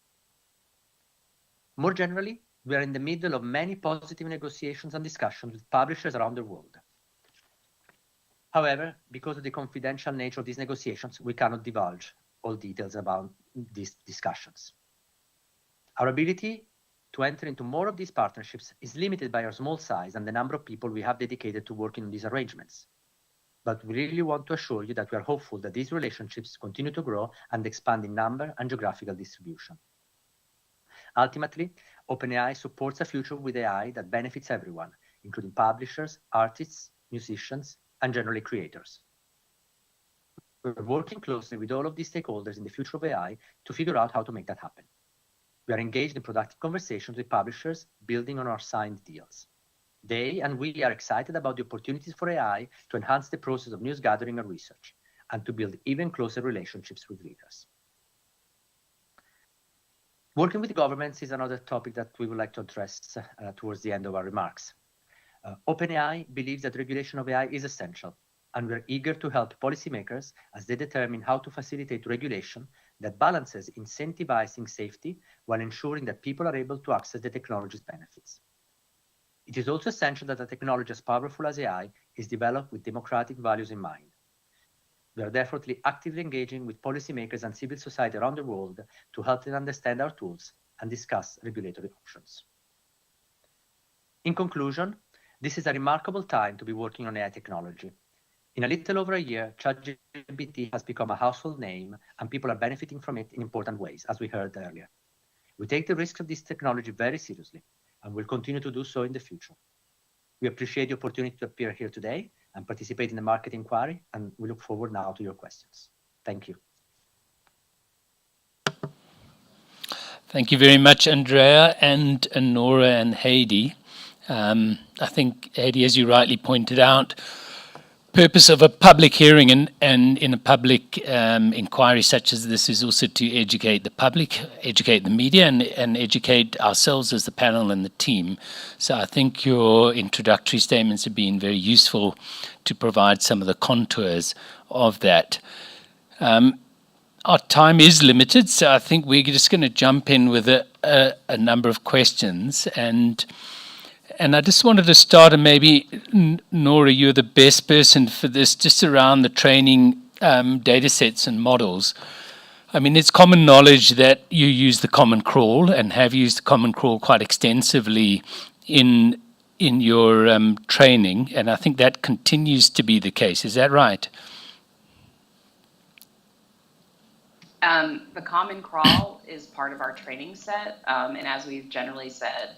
More generally, we are in the middle of many positive negotiations and discussions with publishers around the world. However, because of the confidential nature of these negotiations, we cannot divulge all details about these discussions. Our ability to enter into more of these partnerships is limited by our small size and the number of people we have dedicated to working on these arrangements. But we really want to assure you that we are hopeful that these relationships continue to grow and expand in number and geographical distribution. Ultimately, OpenAI supports a future with AI that benefits everyone, including publishers, artists, musicians, and generally creators. We're working closely with all of these stakeholders in the future of AI to figure out how to make that happen. We are engaged in productive conversations with publishers, building on our signed deals. They and we are excited about the opportunities for AI to enhance the process of news gathering and research, and to build even closer relationships with readers. Working with governments is another topic that we would like to address towards the end of our remarks. OpenAI believes that regulation of AI is essential, and we're eager to help policymakers as they determine how to facilitate regulation that balances incentivizing safety while ensuring that people are able to access the technology's benefits. It is also essential that a technology as powerful as AI is developed with democratic values in mind. We are therefore actively engaging with policymakers and civil society around the world to help them understand our tools and discuss regulatory options. In conclusion, this is a remarkable time to be working on AI technology. In a little over a year, ChatGPT has become a household name, and people are benefiting from it in important ways, as we heard earlier. We take the risks of this technology very seriously, and will continue to do so in the future. We appreciate the opportunity to appear here today and participate in the market inquiry, and we look forward now to your questions. Thank you. Thank you very much, Andrea and Nora and Heidi. I think, Heidi, as you rightly pointed out, purpose of a public hearing and in a public inquiry such as this is also to educate the public, educate the media, and educate ourselves as the panel and the team. So I think your introductory statements have been very useful to provide some of the contours of that. Our time is limited, so I think we're just going to jump in with a number of questions. And I just wanted to start, and maybe, Nora, you're the best person for this, just around the training data sets and models. I mean, it's common knowledge that you use the Common Crawl and have used the Common Crawl quite extensively in your training, and I think that continues to be the case. Is that right? The Common Crawl is part of our training set, and as we've generally said,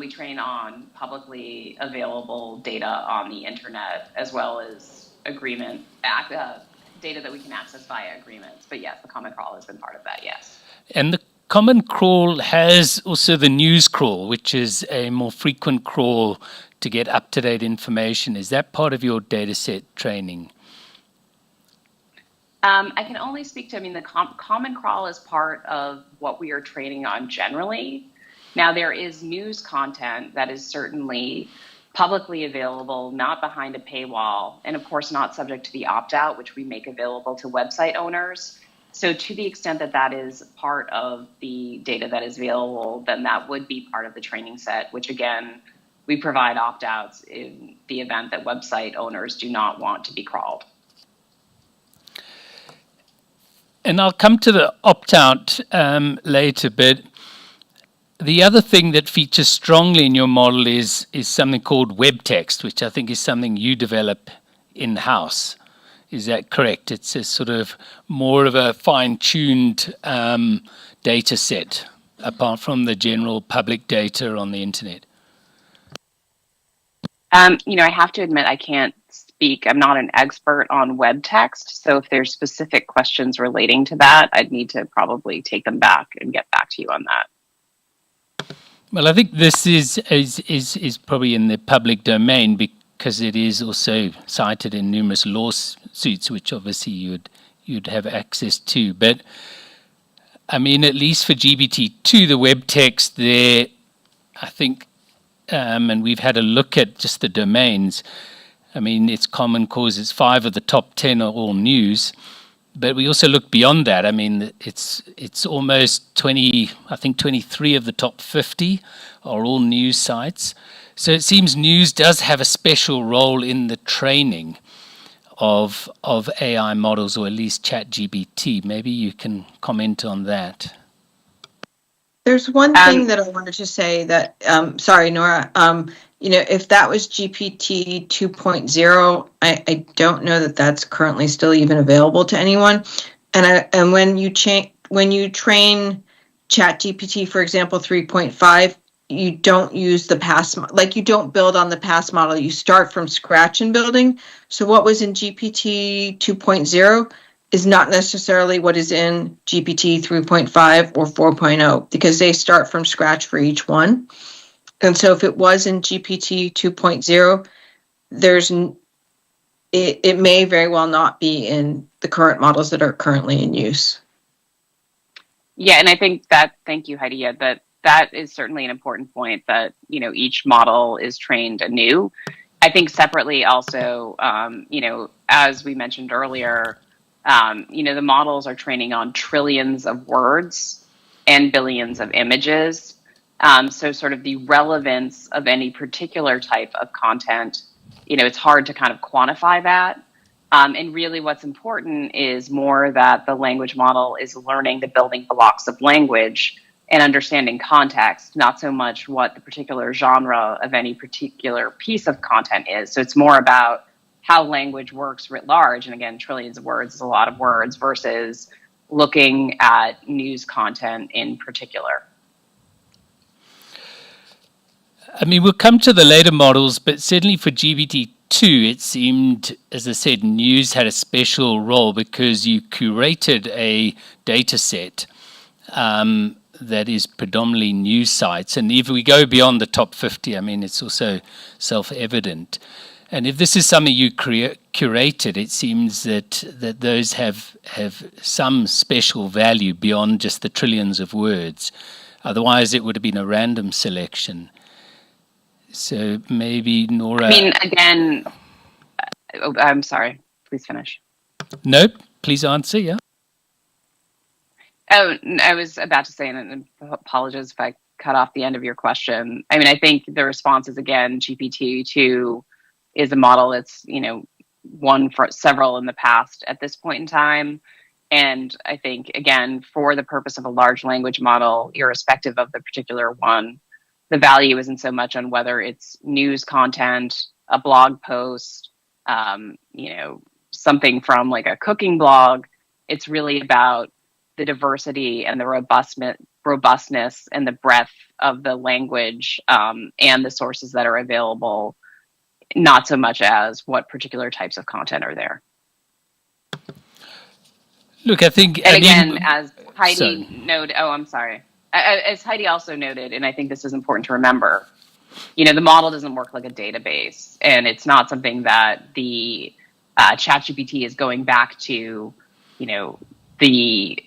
we train on publicly available data on the internet, as well as data that we can access via agreements. But yes, the Common Crawl has been part of that, yes. And the Common Crawl has also the news crawl, which is a more frequent crawl to get up-to-date information. Is that part of your data set training? I can only speak to, the Common Crawl is part of what we are training on generally. Now, there is news content that is certainly publicly available, not behind a paywall, and of course not subject to the opt-out, which we make available to website owners. So to the extent that that is part of the data that is available, then that would be part of the training set, which again, we provide opt-outs in the event that website owners do not want to be crawled. And I'll come to the opt-out later, but the other thing that features strongly in your model is something called web text, which I think is something you develop in-house. Is that correct? It's a sort of more of a fine-tuned data set, apart from the general public data on the internet. I have to admit I can't speak. I'm not an expert on web text, so if there's specific questions relating to that, I'd need to probably take them back and get back to you on that. Well, I think this is probably in the public domain because it is also cited in numerous lawsuits, which obviously you'd have access to. But I mean, at least for GPT-2, the web text there, I think, and we've had a look at just the domains. I mean, it's Common Cause, it's 5 of the top 10 are all news. But we also look beyond that. I mean, it's almost 20, I think 23 of the top 50 are all news sites. So it seems news does have a special role in the training of AI models, or at least ChatGPT. Maybe you can comment on that. There's one thing that I wanted to say that, sorry, Nora, if that was GPT 2.0, I don't know that that's currently still even available to anyone. And when you train ChatGPT, for example, 3.5, you don't use the past, like you don't build on the past model. You start from scratch in building. So what was in GPT 2.0 is not necessarily what is in GPT 3.5 or 4.0, because they start from scratch for each one. And so if it was in GPT 2.0, it may very well not be in the current models that are currently in use. Yeah, and I think thank you, Heidi, that is certainly an important point, that, each model is trained anew. I think separately also, as we mentioned earlier, the models are training on trillions of words and billions of images. So sort of the relevance of any particular type of content, it's hard to kind of quantify that. And really what's important is more that the language model is learning the building blocks of language and understanding context, not so much what the particular genre of any particular piece of content is. So it's more about how language works writ large. And again, trillions of words is a lot of words versus looking at news content in particular. I mean, we'll come to the later models, but certainly for GPT-2, it seemed, as I said, news had a special role because you curated a data set that is predominantly news sites. And if we go beyond the top 50, I mean, it's also self-evident. And if this is something you curated, it seems that those have some special value beyond just the trillions of words. Otherwise, it would have been a random selection. So maybe Nora... I mean, again, I'm sorry. Please finish. Nope. Please answer, yeah. Oh, I was about to say, and apologize if I cut off the end of your question. I mean, I think the response is, again, GPT-2 is a model that's, won for several in the past at this point in time. And I think, again, for the purpose of a large language model, irrespective of the particular one, the value isn't so much on whether it's news content, a blog post, something from like a cooking blog. It's really about the diversity and the robustness and the breadth of the language and the sources that are available, not so much as what particular types of content are there. Look, I think... And again, as Heidi noted... Oh, I'm sorry. As Heidi also noted, and I think this is important to remember, the model doesn't work like a database, and it's not something that the ChatGPT is going back to, the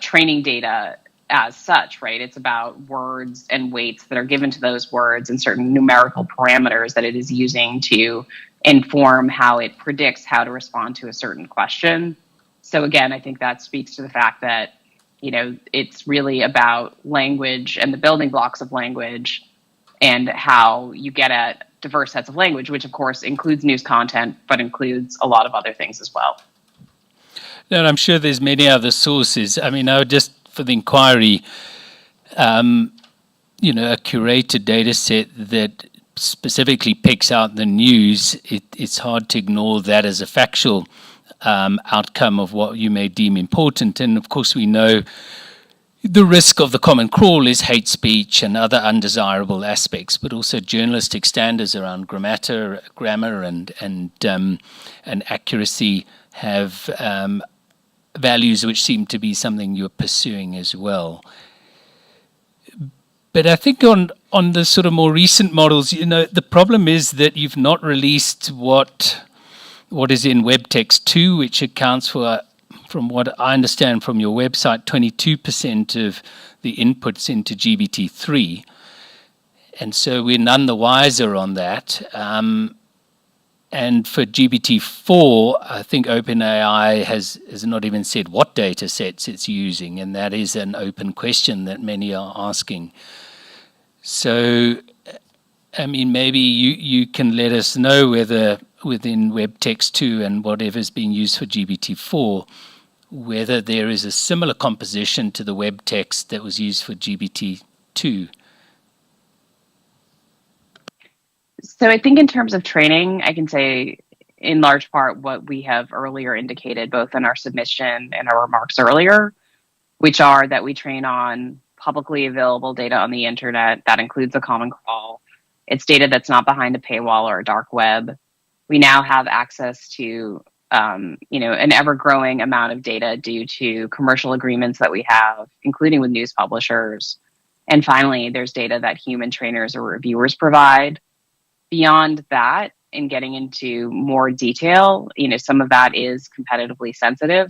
training data as such, right? It's about words and weights that are given to those words and certain numerical parameters that it is using to inform how it predicts how to respond to a certain question. So again, I think that speaks to the fact that it's really about language and the building blocks of language and how you get at diverse sets of language, which of course includes news content, but includes a lot of other things as well. No, and I'm sure there's many other sources. I mean, I would just, for the inquiry, a curated data set that specifically picks out the news, it's hard to ignore that as a factual outcome of what you may deem important. And of course, we know the risk of the common crawl is hate speech and other undesirable aspects, but also journalistic standards around grammar and accuracy have values which seem to be something you're pursuing as well. But I think on the sort of more recent models, the problem is that you've not released what is in WebText 2, which accounts for, from what I understand from your website, 22% of the inputs into GPT-3. And so we're none the wiser on that. And for GPT-4, I think OpenAI has not even said what data sets it's using, and that is an open question that many are asking. So, I mean, maybe you can let us know whether within WebText 2 and whatever's being used for GPT-4, whether there is a similar composition to the web text that was used for GPT-2. So I think in terms of training, I can say in large part what we have earlier indicated, both in our submission and our remarks earlier, which are that we train on publicly available data on the internet. That includes a common crawl. It's data that's not behind a paywall or a dark web. We now have access to an ever-growing amount of data due to commercial agreements that we have, including with news publishers. And finally, there's data that human trainers or reviewers provide. Beyond that, in getting into more detail, some of that is competitively sensitive.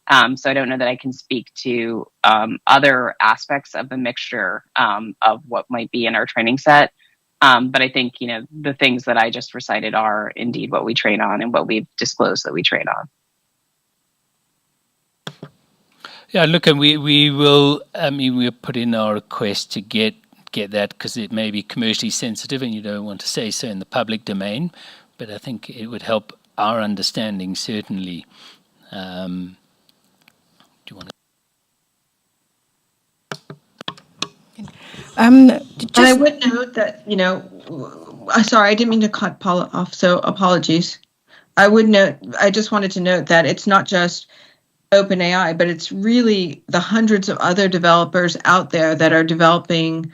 So I don't know that I can speak to other aspects of the mixture of what might be in our training set. But I think, the things that I just recited are indeed what we train on and what we've disclosed that we train on. Yeah, look, and we will, we'll put in our request to get that because it may be commercially sensitive and you don't want to say so in the public domain, but I think it would help our understanding certainly. Do you want to? And I would note that, sorry, I didn't mean to cut Paula off, so apologies. I just wanted to note that it's not just OpenAI, but it's really the hundreds of other developers out there that are developing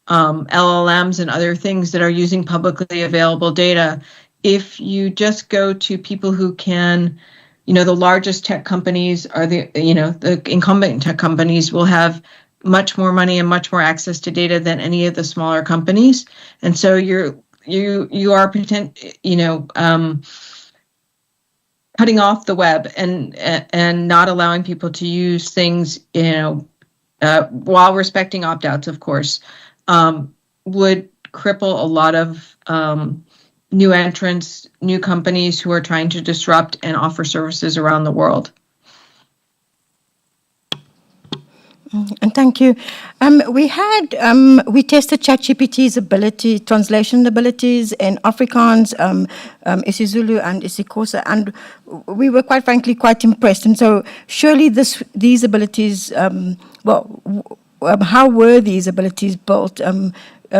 LLMs and other things that are using publicly available data. If you just go to people who can, the largest tech companies are the incumbent tech companies will have much more money and much more access to data than any of the smaller companies. And so you are cutting off the web and not allowing people to use things, while respecting opt-outs, of course, would cripple a lot of new entrants, new companies who are trying to disrupt and offer services around the world. And thank you. We tested ChatGPT's translation abilities in Afrikaans, isiZulu and isiXhosa, and we were quite frankly quite impressed. And so surely these abilities, how were these abilities built?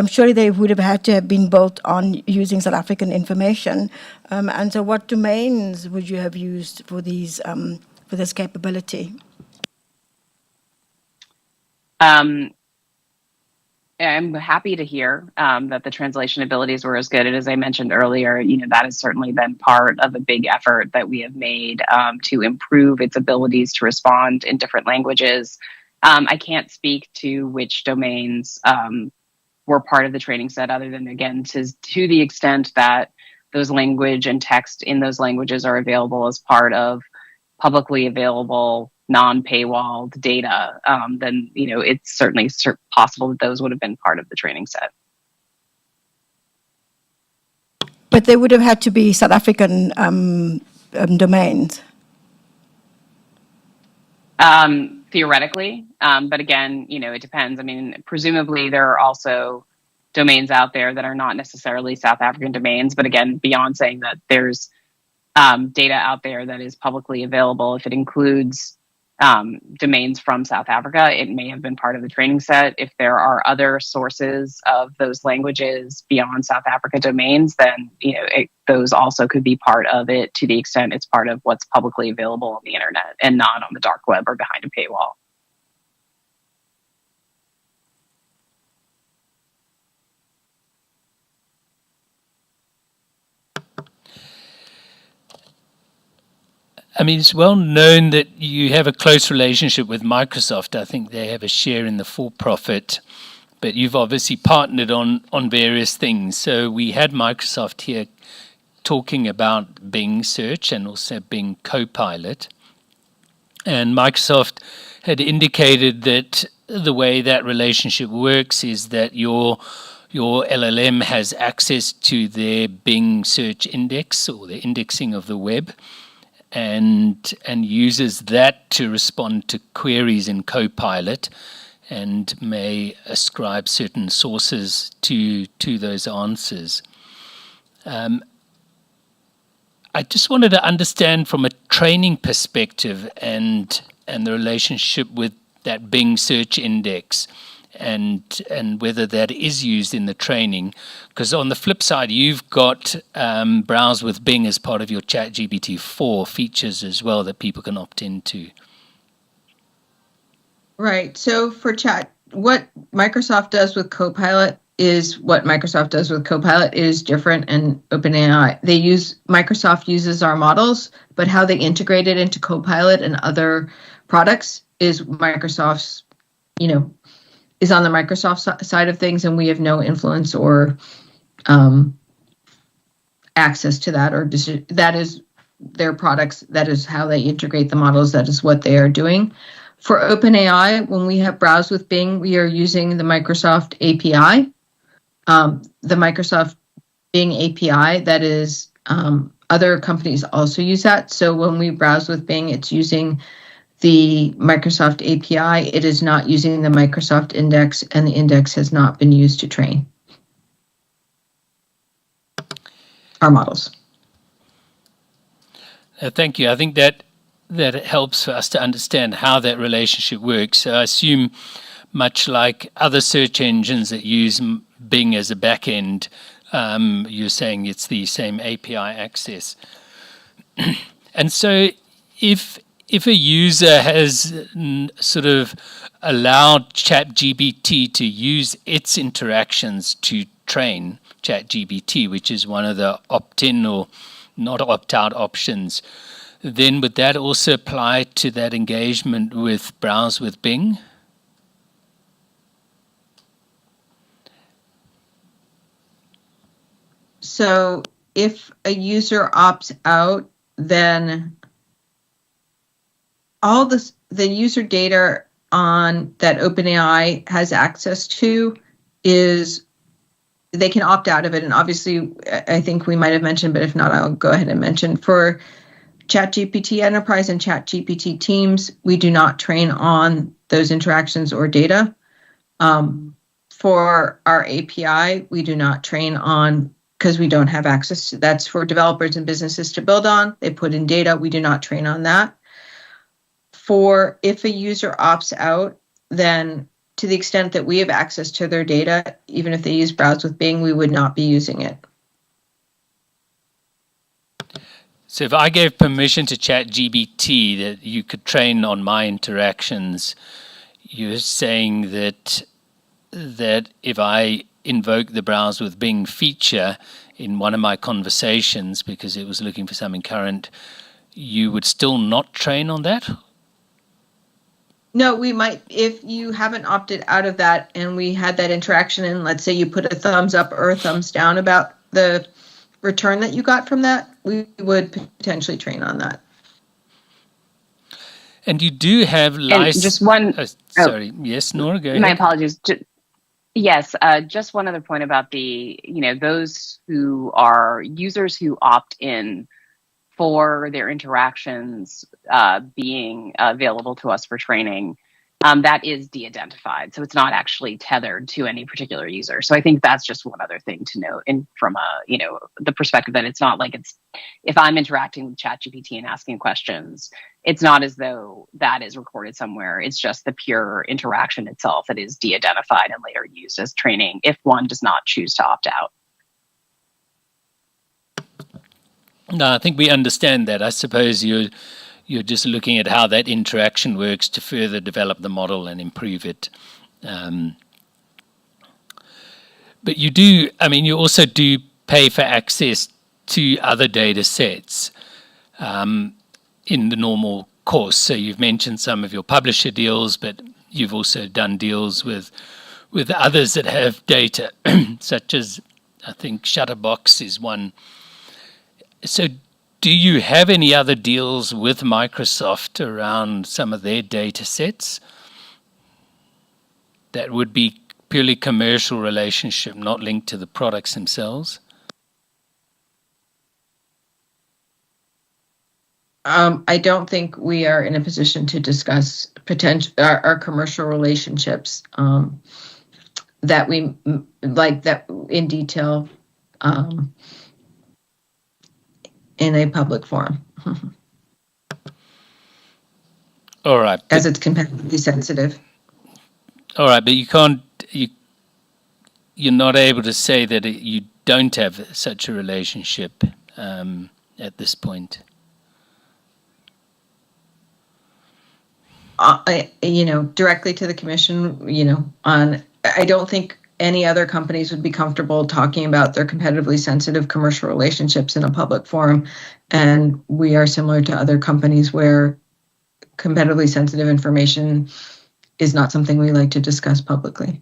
Surely they would have had to have been built on using South African information. And so what domains would you have used for this capability? I'm happy to hear that the translation abilities were as good. And as I mentioned earlier, that has certainly been part of a big effort that we have made to improve its abilities to respond in different languages. I can't speak to which domains were part of the training set, other than, again, to the extent that those language and text in those languages are available as part of publicly available non-paywalled data, then it's certainly possible that those would have been part of the training set. But they would have had to be South African domains. Theoretically, but again, it depends. I mean, presumably there are also domains out there that are not necessarily South African domains, but again, beyond saying that there's data out there that is publicly available, if it includes domains from South Africa, it may have been part of the training set. If there are other sources of those languages beyond South Africa domains, then those also could be part of it, to the extent it's part of what's publicly available on the internet and not on the dark web or behind a paywall. I mean, it's well known that you have a close relationship with Microsoft. I think they have a share in the for-profit, but you've obviously partnered on various things. So we had Microsoft here talking about Bing Search and also Bing Copilot. And Microsoft had indicated that the way that relationship works is that your LLM has access to their Bing search index, or the indexing of the web, and uses that to respond to queries in Copilot, and may ascribe certain sources to those answers. I just wanted to understand from a training perspective and the relationship with that Bing search index, and whether that is used in the training. Because on the flip side, you've got Browse with Bing as part of your ChatGPT 4 features as well that people can opt into. Right. So for chat, what Microsoft does with Copilot is what Microsoft does with Copilot is different, and OpenAI. Microsoft uses our models, but how they integrate it into Copilot and other products is Microsoft's, is on the Microsoft side of things, and we have no influence or access to that, or that is their products. That is how they integrate the models. That is what they are doing. For OpenAI, when we have Browse with Bing, we are using the Microsoft API. The Microsoft Bing API, that is, other companies also use that. So when we browse with Bing, it's using the Microsoft API. It is not using the Microsoft index, and the index has not been used to train our models. Thank you. I think that helps for us to understand how that relationship works. So I assume much like other search engines that use Bing as a backend. You're saying it's the same API access. And so if a user has sort of allowed ChatGPT to use its interactions to train ChatGPT, which is one of the opt-in or not opt-out options, then would that also apply to that engagement with Browse with Bing? So if a user opts out, then all the user data on that OpenAI has access to is they can opt out of it. And obviously, I think we might have mentioned, but if not, I'll go ahead and mention for ChatGPT Enterprise and ChatGPT Teams, we do not train on those interactions or data. For our API, we do not train on because we don't have access to that's for developers and businesses to build on. They put in data. We do not train on that. For if a user opts out, then to the extent that we have access to their data, even if they use Browse with Bing, we would not be using it. So if I gave permission to ChatGPT that you could train on my interactions, you're saying that if I invoke the Browse with Bing feature in one of my conversations because it was looking for something current, you would still not train on that? No, we might, if you haven't opted out of that and we had that interaction and let's say you put a thumbs up or a thumbs down about the return that you got from that, we would potentially train on that. And you do have license. Just one. Sorry. Yes, Nora, go ahead. My apologies. Yes, just one other point about those who are users who opt in for their interactions being available to us for training, that is de-identified. So it's not actually tethered to any particular user. So I think that's just one other thing to note from the perspective that it's not like if I'm interacting with ChatGPT and asking questions, it's not as though that is recorded somewhere. It's just the pure interaction itself that is de-identified and later used as training if one does not choose to opt out. No, I think we understand that. I suppose you're just looking at how that interaction works to further develop the model and improve it. But you also do pay for access to other data sets in the normal course. So you've mentioned some of your publisher deals, but you've also done deals with others that have data, such as I think Shutterbox is one. So do you have any other deals with Microsoft around some of their data sets that would be purely commercial relationship, not linked to the products themselves? I don't think we are in a position to discuss our commercial relationships that we like that in detail in a public forum. All right. As it's competitively sensitive. All right, but you're not able to say that you don't have such a relationship at this point. Directly to the commission, I don't think any other companies would be comfortable talking about their competitively sensitive commercial relationships in a public forum. And we are similar to other companies where competitively sensitive information is not something we like to discuss publicly.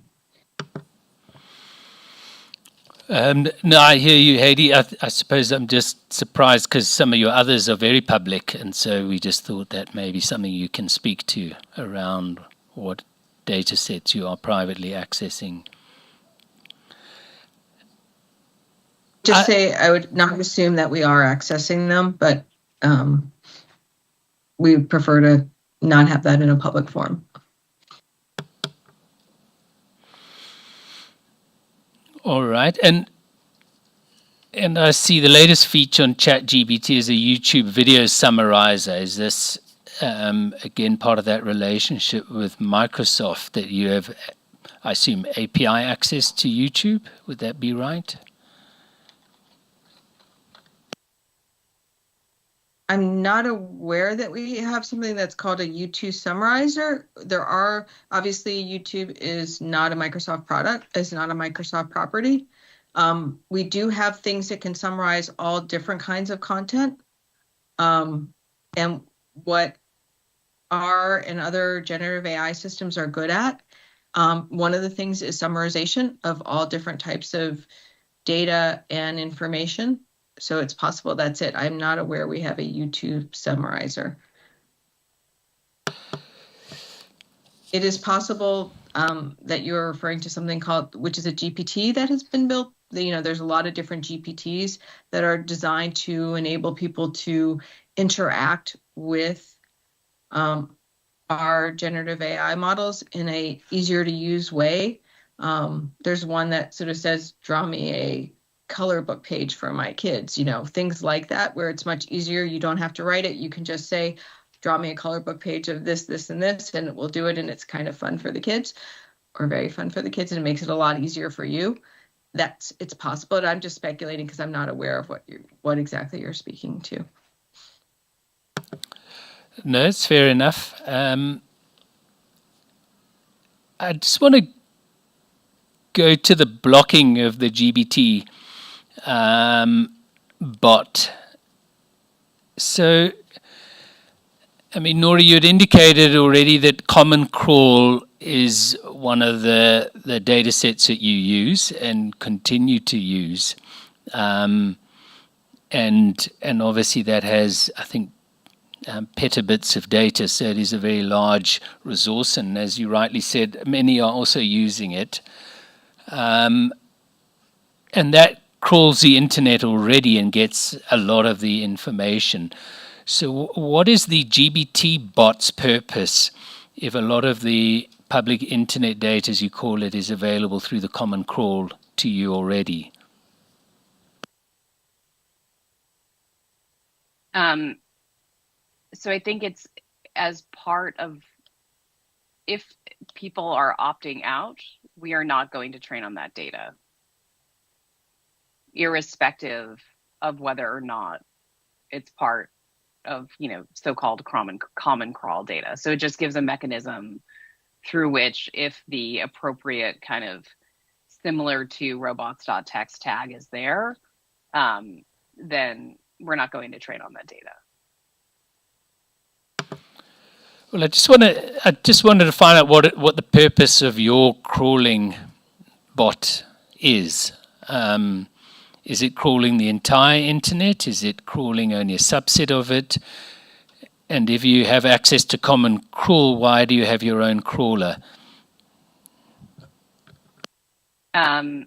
No, I hear you, Heidi. I suppose I'm just surprised because some of your others are very public, and so we just thought that maybe something you can speak to around what data sets you are privately accessing. I would not assume that we are accessing them, but we prefer to not have that in a public forum. All right, and I see the latest feature on ChatGPT is a YouTube video summarizer. Is this again, part of that relationship with Microsoft, that you have, I assume, API access to YouTube. Would that be right? I'm not aware that we have something that's called a U2 summarizer. There are, obviously, YouTube is not a Microsoft product, is not a Microsoft property. We do have things that can summarize all different kinds of content. And what R and other generative AI systems are good at, one of the things is summarization of all different types of data and information. So it's possible that's it. I'm not aware we have a YouTube summarizer. It is possible that you're referring to something called, which is a GPT that has been built. There's a lot of different GPTs that are designed to enable people to interact with our generative AI models in a easier to use way. There's one that sort of says, draw me a color book page for my kids, things like that, where it's much easier. You don't have to write it. You can just say, draw me a color book page of this, this, and this, and it will do it. And it's kind of fun for the kids, or very fun for the kids. And it makes it a lot easier for you. It's possible. And I'm just speculating because I'm not aware of what exactly you're speaking to. No, it's fair enough. I just want to go to the blocking of the GBT bot. So, I mean, Nora, you had indicated already that Common Crawl is one of the data sets that you use and continue to use. And obviously that has, I think, petabits of data, so it is a very large resource. And as you rightly said, many are also using it. And that crawls the internet already and gets a lot of the information. So what is the GBT bot's purpose if a lot of the public internet data, as you call it, is available through the Common Crawl to you already? So I think it's as part of, if people are opting out, we are not going to train on that data, irrespective of whether or not it's part of, so-called common crawl data. So it just gives a mechanism through which, if the appropriate kind of similar to robots.txt tag is there, then we're not going to train on that data. Well, I just wanted to find out what the purpose of your crawling bot is. Is it crawling the entire internet? Is it crawling only a subset of it? And if you have access to Common Crawl, why do you have your own crawler? From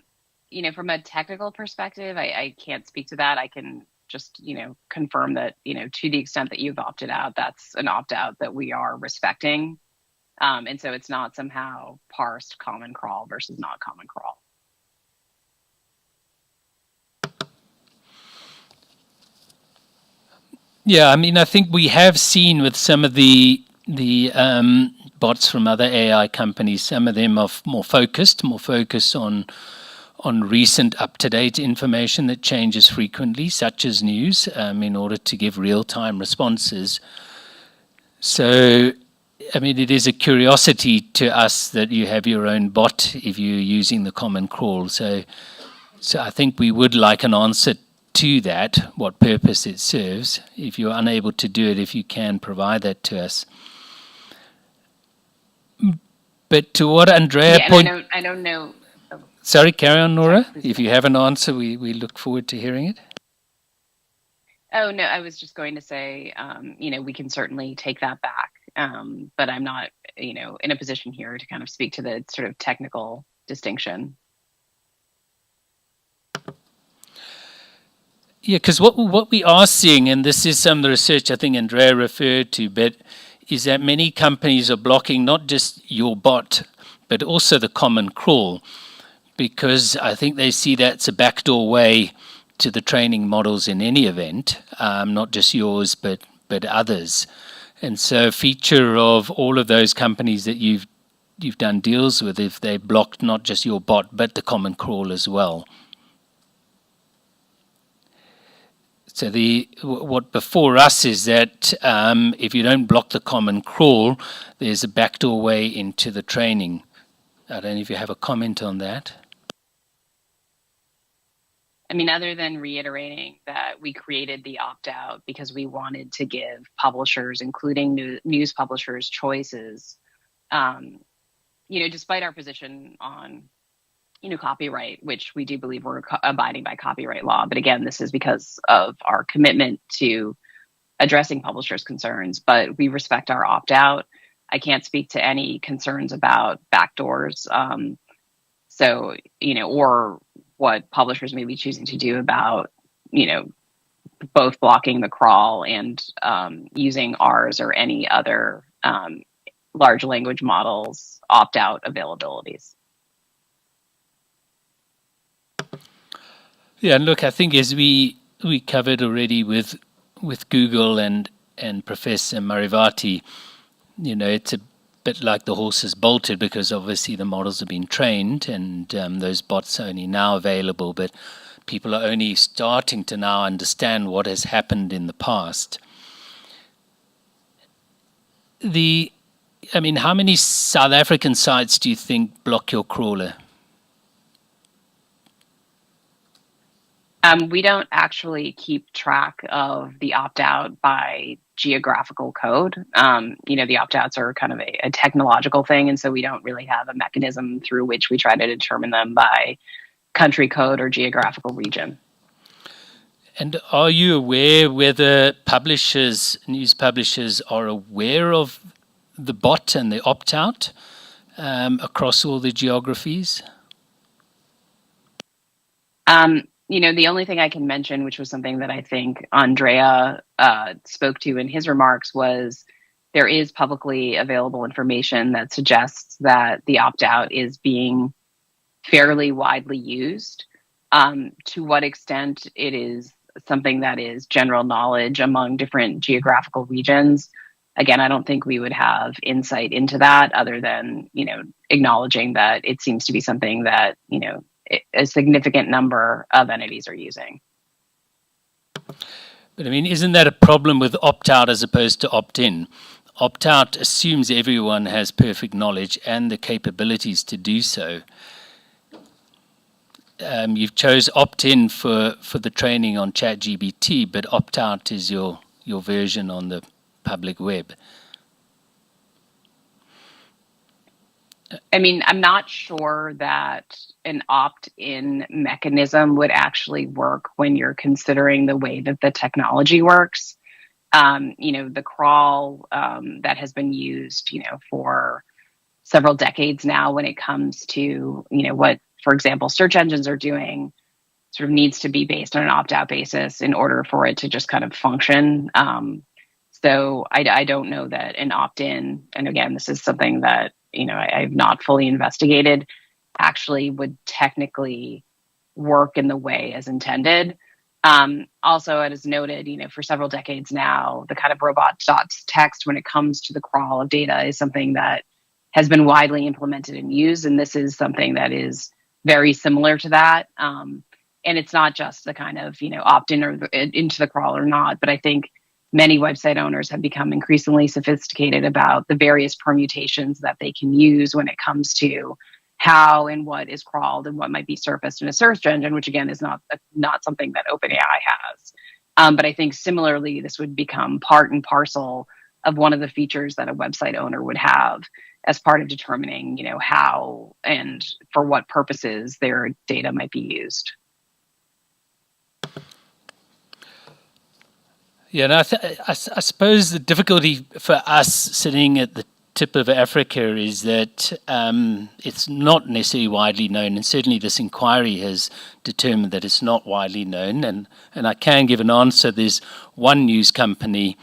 a technical perspective, I can't speak to that. I can just, confirm that, to the extent that you've opted out, that's an opt-out that we are respecting. And so it's not somehow parsed Common Crawl versus not Common Crawl. Yeah, I mean, I think we have seen with some of the bots from other AI companies, some of them are more focused on recent up-to-date information that changes frequently, such as news, in order to give real-time responses. So, I mean, it is a curiosity to us that you have your own bot if you're using the Common Crawl. So I think we would like an answer to that, what purpose it serves. If you're unable to do it, if you can provide that to us. But to what Andrea pointed... I don't know... Sorry, carry on, Nora. If you have an answer, we look forward to hearing it. Oh, no, I was just going to say, we can certainly take that back. But I'm not, in a position here to kind of speak to the sort of technical distinction. Yeah, because what we are seeing, and this is some of the research I think Andrea referred to, but is that many companies are blocking not just your bot, but also the Common Crawl, because I think they see that's a backdoor way to the training models in any event, not just yours, but others. And so a feature of all of those companies that you've done deals with, if they blocked not just your bot, but the common crawl as well. So what before us is that if you don't block the common crawl, there's a backdoor way into the training. I don't know if you have a comment on that. I mean, other than reiterating that we created the opt-out because we wanted to give publishers, including news publishers, choices. Despite our position on, copyright, which we do believe we're abiding by copyright law. But again, this is because of our commitment to addressing publishers' concerns. But we respect our opt-out. I can't speak to any concerns about backdoors. Or what publishers may be choosing to do about, both blocking the crawl and using ours or any other large language models opt-out availabilities. Yeah, and look, I think as we covered already with Google and Professor Marivati, it's a bit like the horse has bolted, because obviously the models have been trained and those bots are only now available, but people are only starting to now understand what has happened in the past. How many South African sites do you think block your crawler? We don't actually keep track of the opt-out by geographical code. The opt-outs are kind of a technological thing, and so we don't really have a mechanism through which we try to determine them by country code or geographical region. And are you aware whether news publishers are aware of the bot and the opt-out across all the geographies? The only thing I can mention, which was something that I think Andrea spoke to in his remarks, was there is publicly available information that suggests that the opt-out is being fairly widely used. To what extent it is something that is general knowledge among different geographical regions, again, I don't think we would have insight into that other than, acknowledging that it seems to be something that, a significant number of entities are using. But isn't that a problem with opt-out as opposed to opt-in? Opt-out assumes everyone has perfect knowledge and the capabilities to do so. You've chose opt-in for the training on ChatGPT, but opt-out is your version on the public web. I'm not sure that an opt-in mechanism would actually work when you're considering the way that the technology works. The crawl that has been used, for several decades now when it comes to, what, for example, search engines are doing, sort of needs to be based on an opt-out basis in order for it to just kind of function. So I don't know that an opt-in, and again, this is something that, I've not fully investigated, actually would technically work in the way as intended. Also, as noted, for several decades now, the kind of robot.txt when it comes to the crawl of data is something that has been widely implemented and used. And this is something that is very similar to that. And it's not just the kind of, opt-in or into the crawl or not, but I think many website owners have become increasingly sophisticated about the various permutations that they can use when it comes to how and what is crawled and what might be surfaced in a search engine, which again is not something that OpenAI has. But I think similarly, this would become part and parcel of one of the features that a website owner would have as part of determining, how and for what purposes their data might be used. Yeah, and I suppose the difficulty for us sitting at the tip of Africa is that it's not necessarily widely known, and certainly this inquiry has determined that it's not widely known. And I can give an answer. There's one news company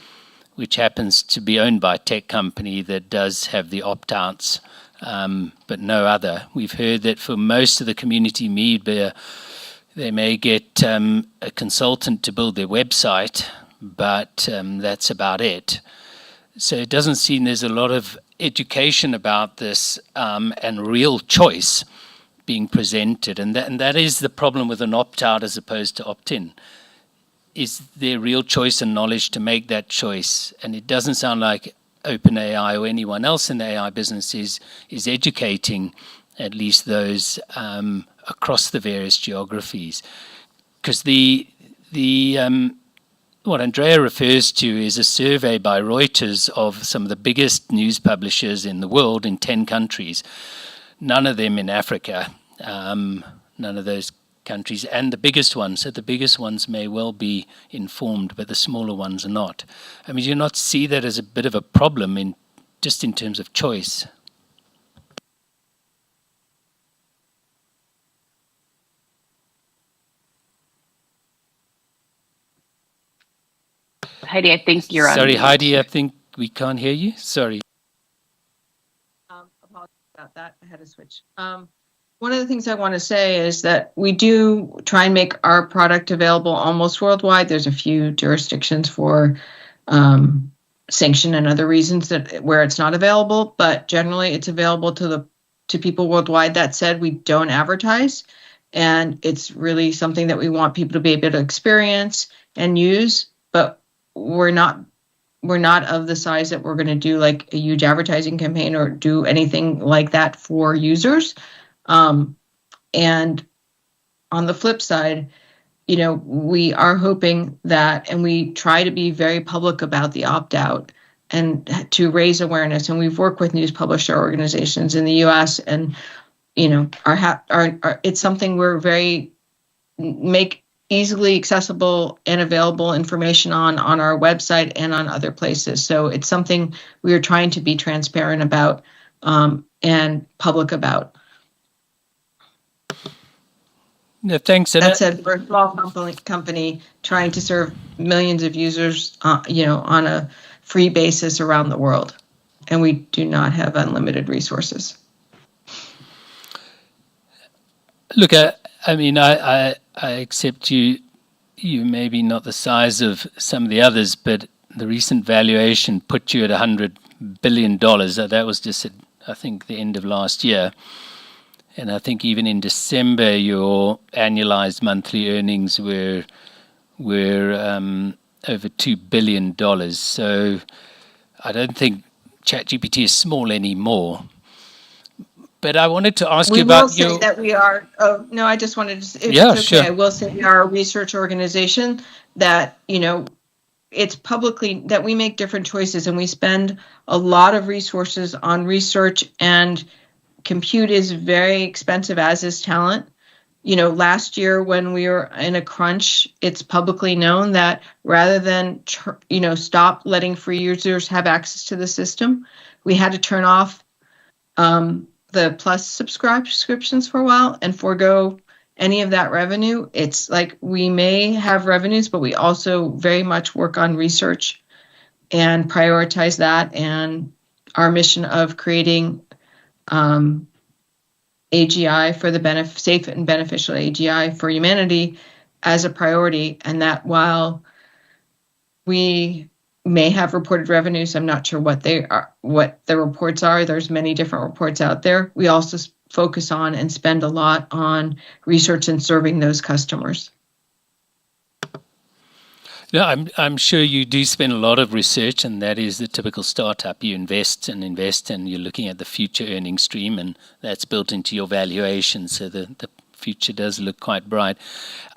which happens to be owned by a tech company that does have the opt-outs, but no other. We've heard that for most of the community media, they may get a consultant to build their website, but that's about it. So it doesn't seem there's a lot of education about this and real choice being presented. And that is the problem with an opt-out as opposed to opt-in. Is there real choice and knowledge to make that choice? And it doesn't sound like OpenAI or anyone else in the AI business is educating at least those across the various geographies. Because what Andrea refers to is a survey by Reuters of some of the biggest news publishers in the world in 10 countries, none of them in Africa, none of those countries, and the biggest ones. So the biggest ones may well be informed, but the smaller ones are not. I mean, do you not see that as a bit of a problem in terms of choice? Heidi, I think you're on. Sorry, Heidi, I think we can't hear you. Sorry. Apologies about that. I had to switch. One of the things I want to say is that we do try and make our product available almost worldwide. There's a few jurisdictions for sanction and other reasons where it's not available, but generally it's available to people worldwide. That said, we don't advertise, and it's really something that we want people to be able to experience and use. But we're not of the size that we're going to do like a huge advertising campaign or do anything like that for users. And on the flip side, we are hoping that, and we try to be very public about the opt-out and to raise awareness. And we've worked with news publisher organizations in the US, and, it's something we're make easily accessible and available information on our website and on other places. So it's something we are trying to be transparent about and public about. No, thanks. That said, we're a small company trying to serve millions of users, on a free basis around the world, and we do not have unlimited resources. Look, I mean, I accept you maybe not the size of some of the others, but the recent valuation put you at $100 billion. That was just at, I think, the end of last year. And I think even in December, your annualized monthly earnings were over $2 billion. So I don't think ChatGPT is small anymore. But I wanted to ask you about your... We will say that we are... Oh, no, I just wanted to... If yeah, it's okay, sure. I will say we are a research organization that, it's publicly... that we make different choices, and we spend a lot of resources on research, and compute is very expensive, as is talent. Last year when we were in a crunch, it's publicly known that rather than, stop letting free users have access to the system, we had to turn off the Plus subscriptions for a while and forego any of that revenue. It's like we may have revenues, but we also very much work on research and prioritize that, and our mission of creating AGI for the safe and beneficial AGI for humanity as a priority. And that while we may have reported revenues, I'm not sure what they are, what the reports are. There's many different reports out there. We also focus on and spend a lot on research and serving those customers. No, I'm sure you do spend a lot of research, and that is the typical startup. You invest, and you're looking at the future earning stream, and that's built into your valuation. So the future does look quite bright.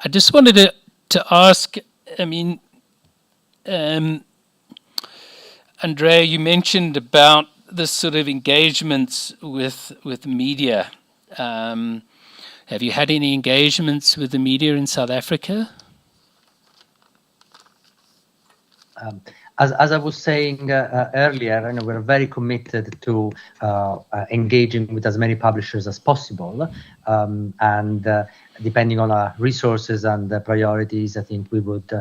I just wanted to ask, I mean, Andrea, you mentioned about the sort of engagements with media. Have you had any engagements with the media in South Africa? As I was saying earlier, we're very committed to engaging with as many publishers as possible, and depending on our resources and priorities, I think we would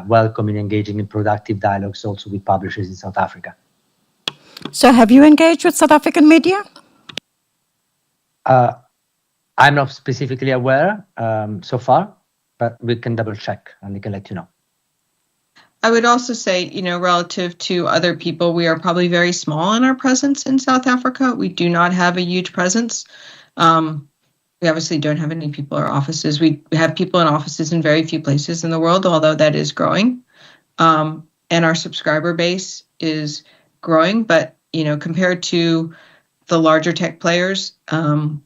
welcome in engaging in productive dialogues also with publishers in South Africa. So have you engaged with South African media? I'm not specifically aware so far, but we can double check and we can let you know. I would also say, relative to other people, we are probably very small in our presence in South Africa. We do not have a huge presence. We obviously don't have any people or offices. We have people in offices in very few places in the world, although that is growing. And our subscriber base is growing, but compared to the larger tech players,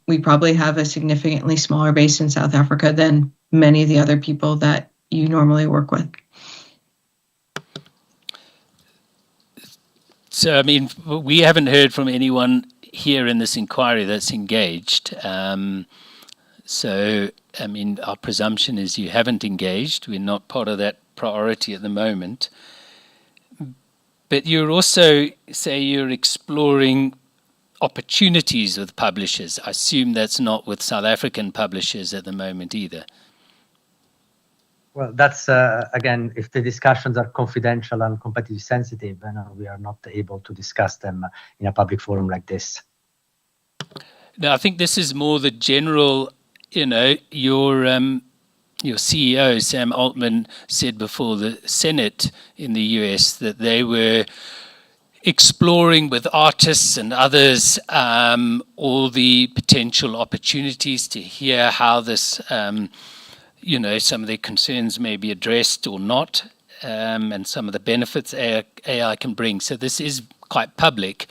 we probably have a significantly smaller base in South Africa than many of the other people that you normally work with. So, I mean, we haven't heard from anyone here in this inquiry that's engaged. So, I mean, our presumption is you haven't engaged. We're not part of that priority at the moment. But you're also, say, you're exploring opportunities with publishers. I assume that's not with South African publishers at the moment either. Well, that's, again, if the discussions are confidential and competitive sensitive, we are not able to discuss them in a public forum like this. No, I think this is more the general, your CEO, Sam Altman, said before the Senate in the US that they were exploring with artists and others all the potential opportunities to hear how this, some of their concerns may be addressed or not, and some of the benefits AI can bring. So this is quite public.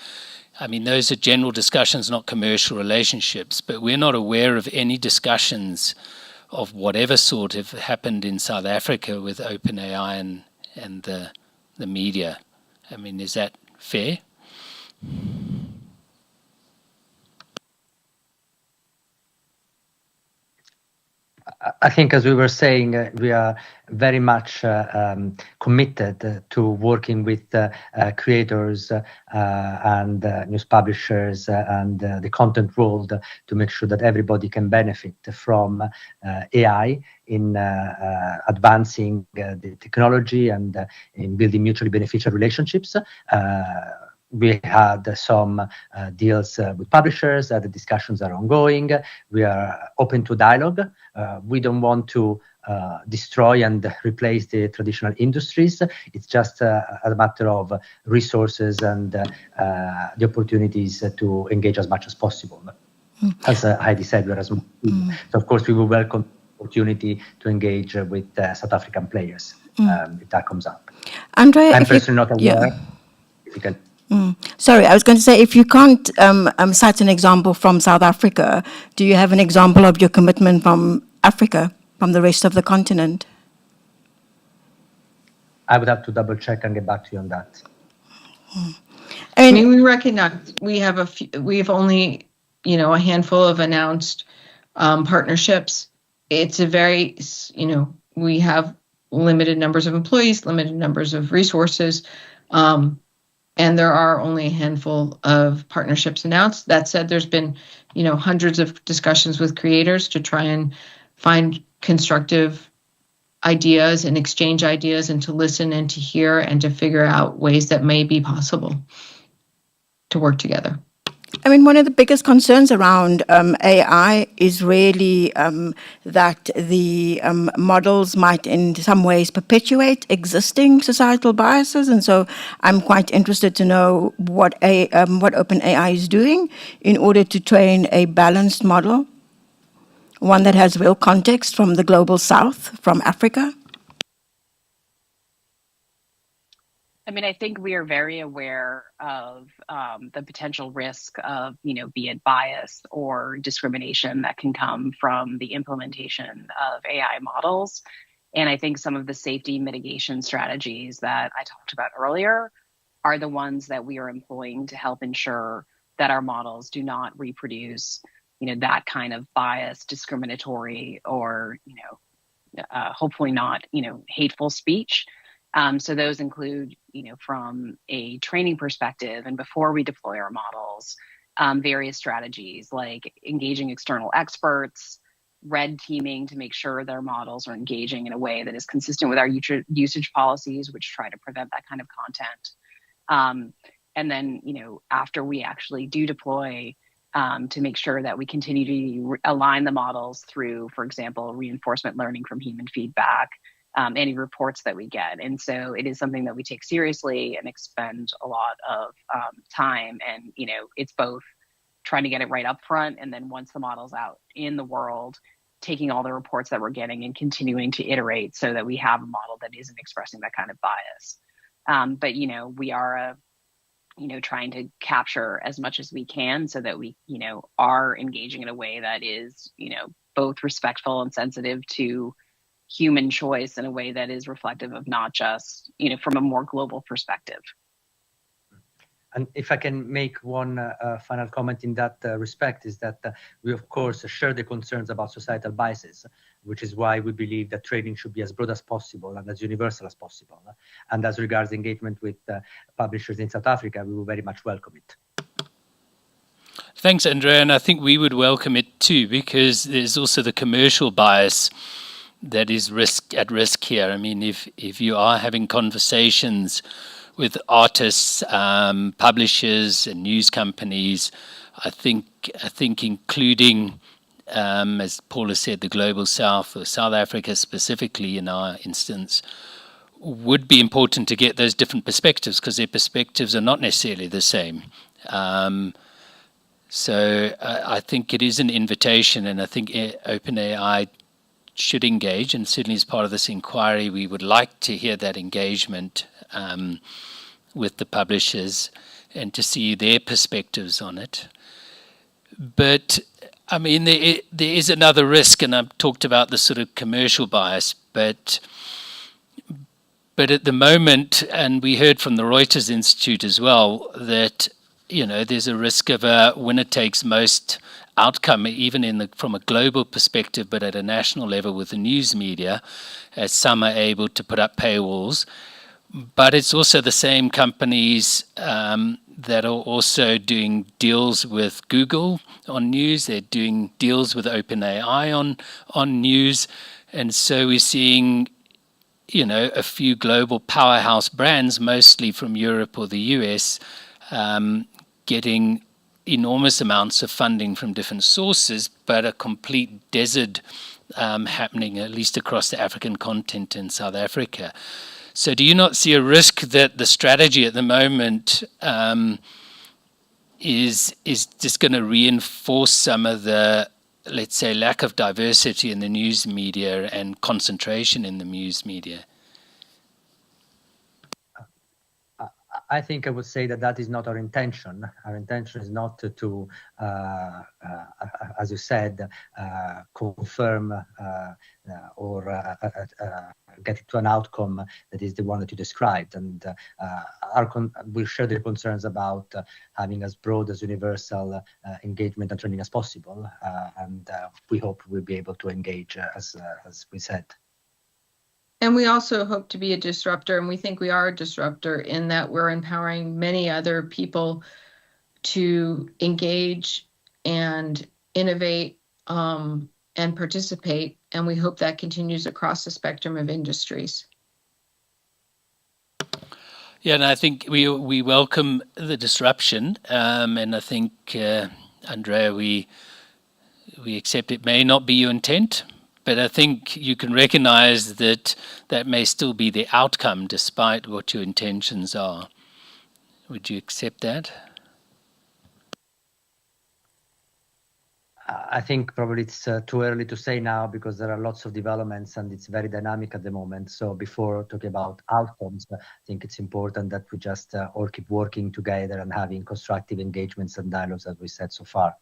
I mean, those are general discussions, not commercial relationships, but we're not aware of any discussions of whatever sort have happened in South Africa with OpenAI and the media. I mean, is that fair? I think, as we were saying, we are very much committed to working with creators and news publishers and the content world to make sure that everybody can benefit from AI in advancing the technology and in building mutually beneficial relationships. We had some deals with publishers. The discussions are ongoing. We are open to dialogue. We don't want to destroy and replace the traditional industries. It's just a matter of resources and the opportunities to engage as much as possible. As Heidi said, we are a small team. So, of course, we will welcome the opportunity to engage with South African players if that comes up. Andrea, I'm personally not aware. If you can. Sorry, I was going to say, if you can't cite an example from South Africa, do you have an example of your commitment from Africa, from the rest of the continent? I would have to double check and get back to you on that. I mean, we recognize we have only, a handful of announced partnerships. It's a very, we have limited numbers of employees, limited numbers of resources. And there are only a handful of partnerships announced. That said, there's been, hundreds of discussions with creators to try and find constructive ideas and exchange ideas and to listen and to hear and to figure out ways that may be possible to work together. I mean, one of the biggest concerns around AI is really that the models might in some ways perpetuate existing societal biases. And so I'm quite interested to know what OpenAI is doing in order to train a balanced model, one that has real context from the global south, from Africa. I mean, I think we are very aware of the potential risk of, be it bias or discrimination that can come from the implementation of AI models. And I think some of the safety mitigation strategies that I talked about earlier are the ones that we are employing to help ensure that our models do not reproduce, that kind of bias, discriminatory, or, hopefully not, hateful speech. So those include, from a training perspective and before we deploy our models, various strategies like engaging external experts, red teaming to make sure their models are engaging in a way that is consistent with our usage policies, which try to prevent that kind of content. And then, after we actually do deploy, to make sure that we continue to align the models through, for example, reinforcement learning from human feedback, any reports that we get. And so it is something that we take seriously and expend a lot of time. And, it's both trying to get it right up front, and then once the model's out in the world, taking all the reports that we're getting and continuing to iterate so that we have a model that isn't expressing that kind of bias. But, we are trying to capture as much as we can so that we, are engaging in a way that is, both respectful and sensitive to human choice in a way that is reflective of not just, from a more global perspective. And if I can make one final comment in that respect, is that we, of course, share the concerns about societal biases, which is why we believe that trading should be as broad as possible and as universal as possible. And as regards engagement with publishers in South Africa, we will very much welcome it. Thanks, Andrea. And I think we would welcome it too, because there's also the commercial bias that is at risk here. I mean, if you are having conversations with artists, publishers, and news companies, I think including, as Paula said, the Global South, or South Africa specifically in our instance, would be important to get those different perspectives, because their perspectives are not necessarily the same. So I think it is an invitation, and I think OpenAI should engage, and certainly as part of this inquiry, we would like to hear that engagement with the publishers and to see their perspectives on it. But I mean, there is another risk, and I've talked about the sort of commercial bias, but at the moment, and we heard from the Reuters Institute as well, that there's a risk of a winner-takes-most outcome, even from a global perspective, but at a national level with the news media, as some are able to put up paywalls. But it's also the same companies that are also doing deals with Google on news. They're doing deals with OpenAI on news. And so we're seeing, a few global powerhouse brands, mostly from Europe or the US, getting enormous amounts of funding from different sources, but a complete desert happening, at least across the African continent in South Africa. So do you not see a risk that the strategy at the moment is just going to reinforce some of the, let's say, lack of diversity in the news media and concentration in the news media? I think I would say that is not our intention. Our intention is not to as you said, confirm or get to an outcome that is the one that you described. And we share the concerns about having as broad as universal engagement and training as possible. And we hope we'll be able to engage as we said. And we also hope to be a disruptor, and we think we are a disruptor in that we're empowering many other people to engage and innovate and participate. And we hope that continues across the spectrum of industries. Yeah, and I think we welcome the disruption, and I think, Andrea, we accept it may not be your intent. But I think you can recognize that may still be the outcome despite what your intentions are. Would you accept that? I think probably it's too early to say now because there are lots of developments and it's very dynamic at the moment. So before talking about outcomes, I think it's important that we just all keep working together and having constructive engagements and dialogues, as we said so far.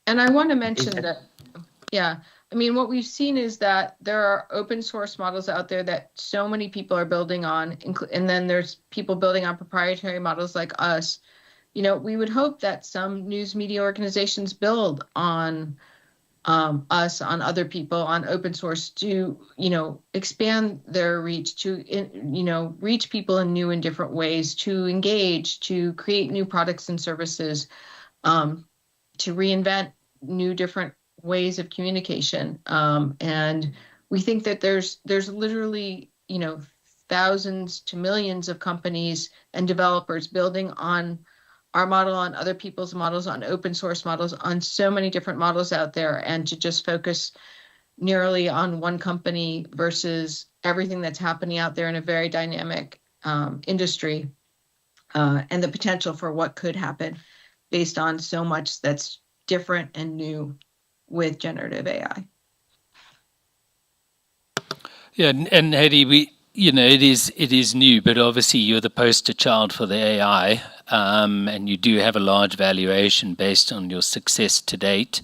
And I want to mention that, yeah, I mean, what we've seen is that there are open source models out there that so many people are building on, and then there's people building on proprietary models like us. We would hope that some news media organizations build on us, on other people, on open source to, expand their reach, to, reach people in new and different ways, to engage, to create new products and services, to reinvent new different ways of communication. And we think that there's literally, thousands to millions of companies and developers building on our model, on other people's models, on open source models, on so many different models out there. And to just focus narrowly on one company versus everything that's happening out there in a very dynamic industry, and the potential for what could happen based on so much that's different and new with generative AI. Yeah, and Hedy, it is new, but obviously you're the poster child for the AI, and you do have a large valuation based on your success to date.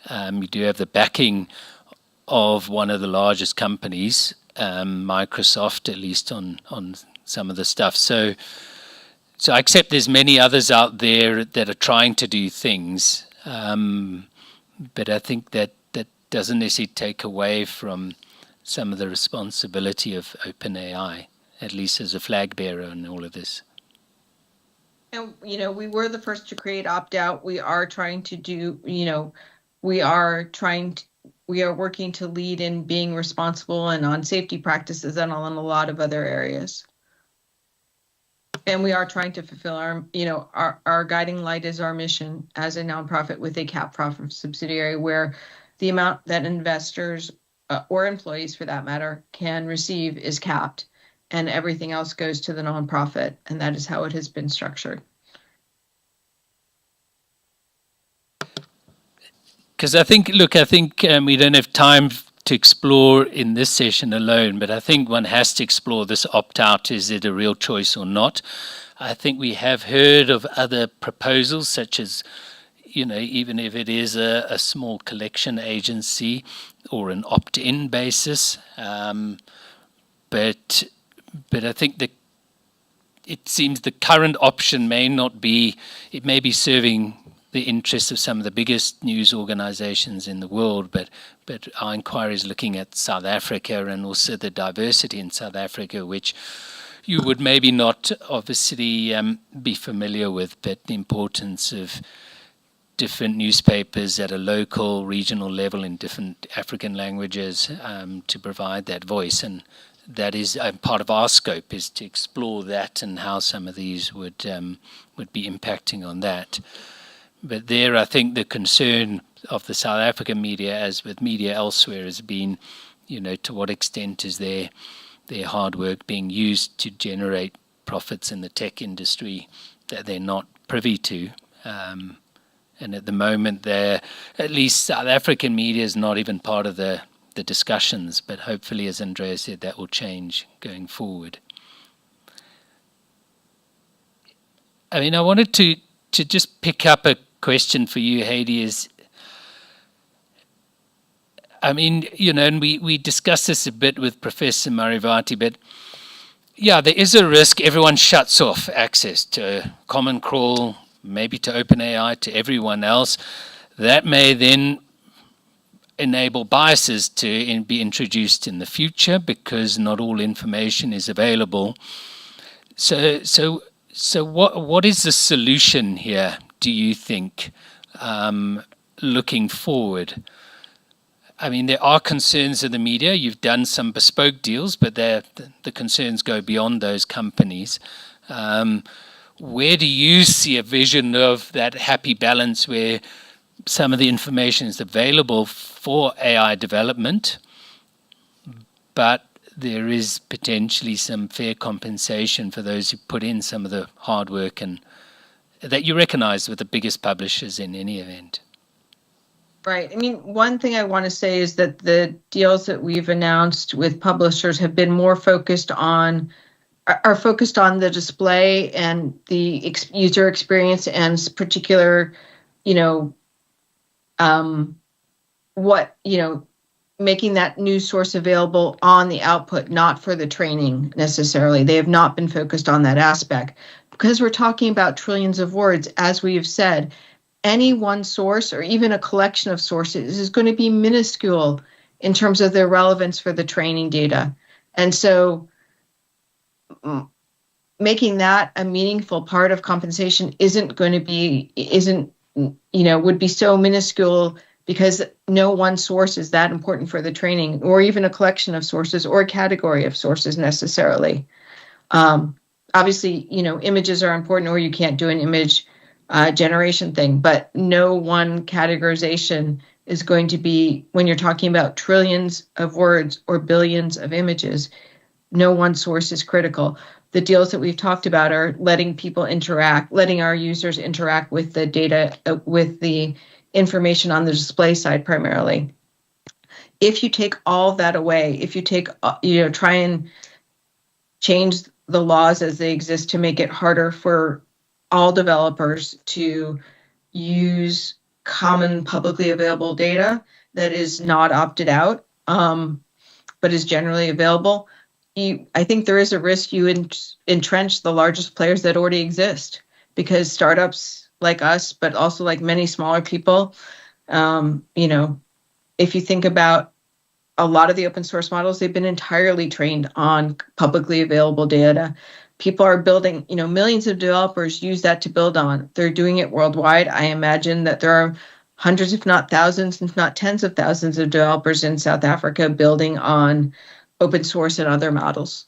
You do have the backing of one of the largest companies, Microsoft, at least on some of the stuff. So I accept there's many others out there that are trying to do things, but I think that doesn't necessarily take away from some of the responsibility of OpenAI, at least as a flag bearer in all of this. And, we were the first to create opt-out. We are trying to do, we are working to lead in being responsible and on safety practices and on a lot of other areas. And we are trying to fulfill our guiding light is our mission as a nonprofit with a capped profit subsidiary, where the amount that investors or employees, for that matter, can receive is capped, and everything else goes to the nonprofit, and that is how it has been structured. Because I think we don't have time to explore in this session alone, but I think one has to explore this opt-out. Is it a real choice or not? I think we have heard of other proposals, such as, even if it is a small collection agency or an opt-in basis. But I think it seems the current option may not be, it may be serving the interests of some of the biggest news organizations in the world, but our inquiry is looking at South Africa and also the diversity in South Africa, which you would maybe not obviously be familiar with, but the importance of different newspapers at a local, regional level in different African languages to provide that voice. And that is part of our scope, is to explore that and how some of these would be impacting on that. But there, I think the concern of the South African media, as with media elsewhere, has been, to what extent is their hard work being used to generate profits in the tech industry that they're not privy to. And at the moment, at least South African media is not even part of the discussions. But hopefully, as Andrea said, that will change going forward. I mean, I wanted to just pick up a question for you, Hedy, is, and we discussed this a bit with Professor Marivati, but yeah, there is a risk everyone shuts off access to Common Crawl, maybe to OpenAI, to everyone else. That may then enable biases to be introduced in the future because not all information is available. So what is the solution here, do you think, looking forward? I mean, there are concerns in the media. You've done some bespoke deals, but the concerns go beyond those companies. Where do you see a vision of that happy balance where some of the information is available for AI development, but there is potentially some fair compensation for those who put in some of the hard work and that you recognize with the biggest publishers in any event? Right. I mean, one thing I want to say is that the deals that we've announced with publishers have been more focused on the display and the user experience and particular, making that news source available on the output, not for the training necessarily. They have not been focused on that aspect because we're talking about trillions of words, as we have said. Any one source or even a collection of sources is going to be minuscule in terms of their relevance for the training data. And so making that a meaningful part of compensation would be so minuscule because no one source is that important for the training, or even a collection of sources or a category of sources necessarily. Obviously, images are important, or you can't do an image generation thing, but no one categorization is going to be, when you're talking about trillions of words or billions of images, no one source is critical. The deals that we've talked about are letting people interact, letting our users interact with the data, with the information on the display side primarily. If you take all that away, if you take, try and change the laws as they exist to make it harder for all developers to use common publicly available data that is not opted out, but is generally available, I think there is a risk you entrench the largest players that already exist, because startups like us, but also like many smaller people, if you think about a lot of the open source models, they've been entirely trained on publicly available data. People are building, millions of developers use that to build on. They're doing it worldwide. I imagine that there are hundreds, if not thousands, if not tens of thousands of developers in South Africa building on open source and other models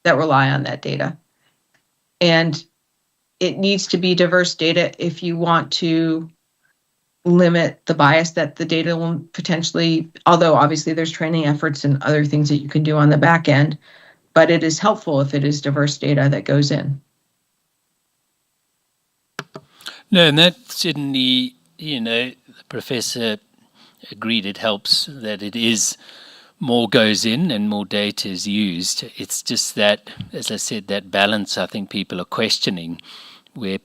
that rely on that data. And it needs to be diverse data if you want to limit the bias that the data will potentially, although obviously there's training efforts and other things that you can do on the back end, but it is helpful if it is diverse data that goes in. No, and that certainly, the professor agreed it helps that it is more goes in and more data is used. It's just that, as I said, that balance I think people are questioning, where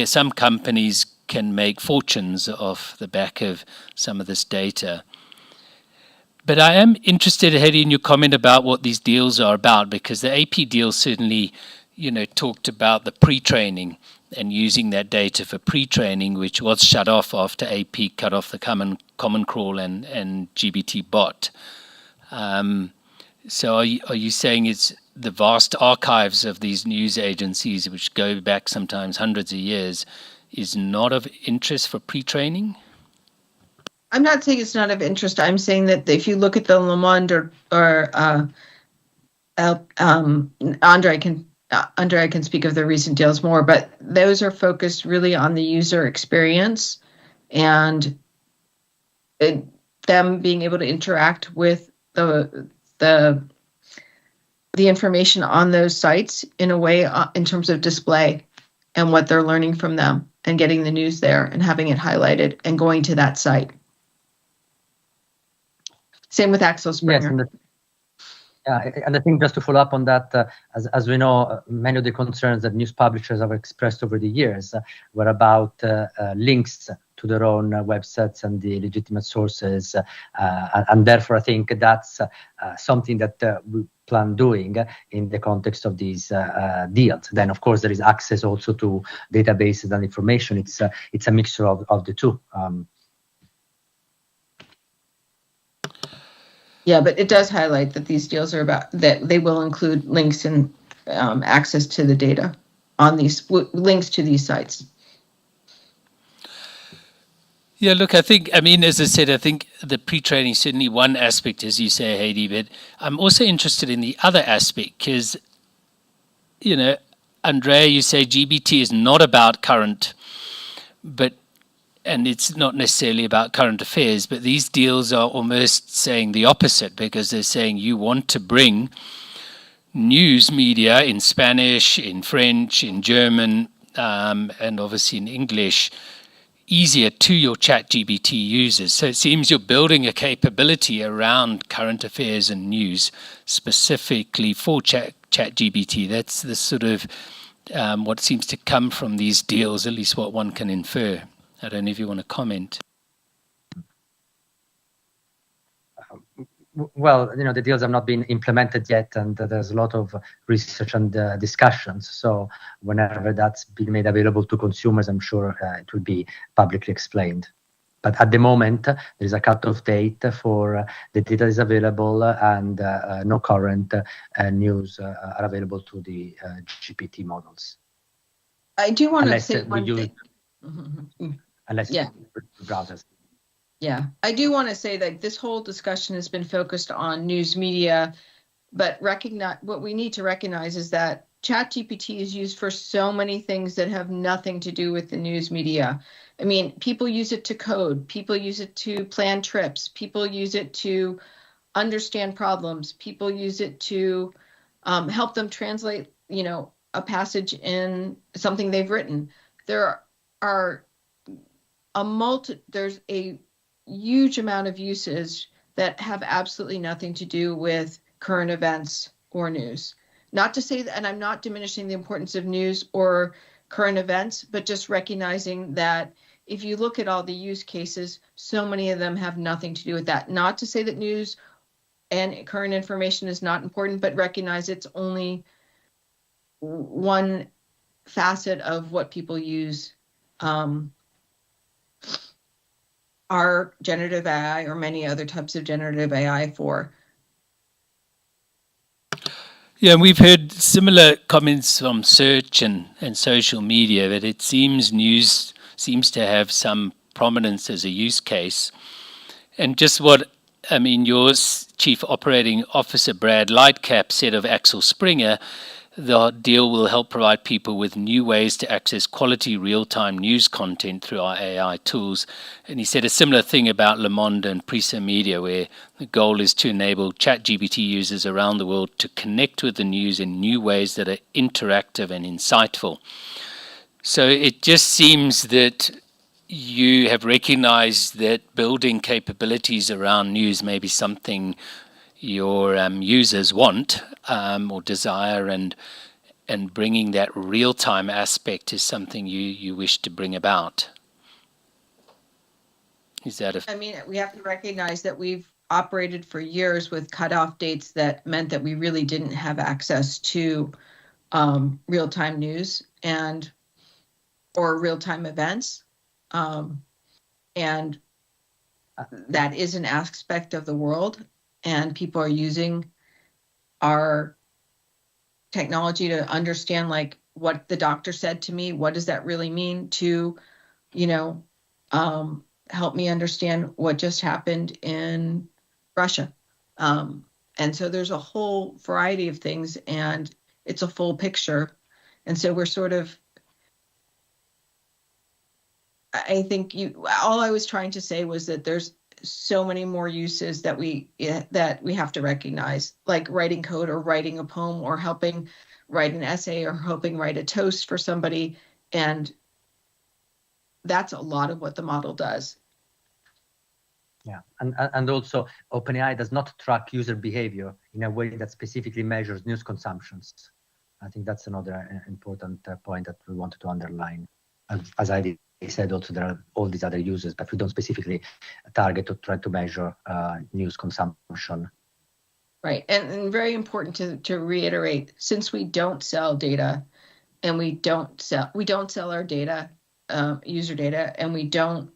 some companies can make fortunes off the back of some of this data. But I am interested, Hedy, in your comment about what these deals are about, because the AP deal certainly, talked about the pre-training and using that data for pre-training, which was shut off after AP cut off the Common Crawl and GBT bot. So are you saying it's the vast archives of these news agencies, which go back sometimes hundreds of years, is not of interest for pre-training? I'm not saying it's not of interest. I'm saying that if you look at the Le Monde or Andre can speak of the recent deals more, but those are focused really on the user experience and them being able to interact with the information on those sites in a way in terms of display and what they're learning from them and getting the news there and having it highlighted and going to that site. Same with Axel Springer. Yes, and I think just to follow up on that, as we know, many of the concerns that news publishers have expressed over the years were about links to their own websites and the legitimate sources. And therefore, I think that's something that we plan doing in the context of these deals. Then, of course, there is access also to databases and information. It's a mixture of the two. Yeah, but it does highlight that these deals are about that they will include links and access to the data on these links to these sites. Yeah, look, as I said, I think the pre-training is certainly one aspect, as you say, Hedy, but I'm also interested in the other aspect because, Andrea, you say GBT is not about current, and it's not necessarily about current affairs, but these deals are almost saying the opposite, because they're saying you want to bring news media in Spanish, in French, in German, and obviously in English easier to your ChatGPT users. So it seems you're building a capability around current affairs and news specifically for ChatGPT. That's the sort of what seems to come from these deals, at least what one can infer. I don't know if you want to comment. Well, the deals have not been implemented yet, and there's a lot of research and discussions. So whenever that's been made available to consumers, I'm sure it will be publicly explained. But at the moment, there is a cutoff date for the data is available, and no current news are available to the GPT models. I do want to say one thing. Unless yeah. browsers. Yeah, I do want to say that this whole discussion has been focused on news media But what we need to recognize is that ChatGPT is used for so many things that have nothing to do with the news media. I mean, people use it to code, people use it to plan trips, people use it to understand problems, people use it to help them translate, a passage in something they've written. There's a huge amount of uses that have absolutely nothing to do with current events or news. Not to say that, and I'm not diminishing the importance of news or current events, but just recognizing that if you look at all the use cases, so many of them have nothing to do with that. Not to say that news and current information is not important, but recognize it's only one facet of what people use our generative AI or many other types of generative AI for. Yeah, and we've heard similar comments from search and social media that it seems news seems to have some prominence as a use case. And just what, your Chief Operating Officer, Brad Lightcap, said of Axel Springer, the deal will help provide people with new ways to access quality real-time news content through our AI tools. And he said a similar thing about Le Monde and Prisa Media, where the goal is to enable ChatGPT users around the world to connect with the news in new ways that are interactive and insightful. So it just seems that you have recognized that building capabilities around news may be something your users want or desire, and bringing that real-time aspect is something you wish to bring about. Is that we have to recognize that we've operated for years with cutoff dates that meant that we really didn't have access to real-time news or real-time events. And that is an aspect of the world, and people are using our technology to understand, like, what the doctor said to me, what does that really mean, to help me understand what just happened in Russia. And so there's a whole variety of things, and it's a full picture. And so we're sort of, I think all I was trying to say was that there's so many more uses that we have to recognize, like writing code or writing a poem or helping write an essay or helping write a toast for somebody. And that's a lot of what the model does. Yeah, and also OpenAI does not track user behavior in a way that specifically measures news consumptions. I think that's another important point that we wanted to underline. As I said, also there are all these other uses, but we don't specifically target or try to measure news consumption. Right, and very important to reiterate, since we don't sell data, and we don't sell our data, user data, and we don't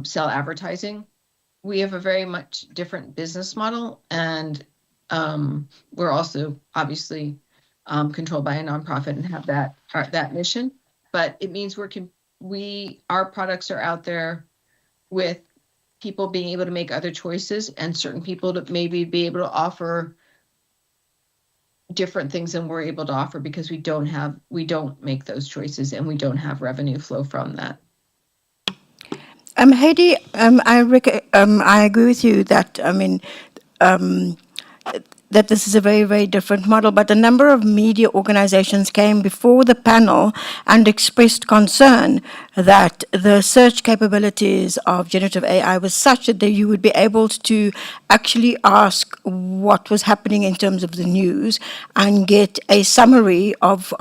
sell advertising, we have a very much different business model, and we're also obviously controlled by a nonprofit and have that mission. But it means our products are out there with people being able to make other choices, and certain people to maybe be able to offer different things than we're able to offer, because we don't make those choices, and we don't have revenue flow from that. Heidi, I agree with you that, that this is a very, very different model, but a number of media organizations came before the panel and expressed concern that the search capabilities of generative AI was such that you would be able to actually ask what was happening in terms of the news and get a summary of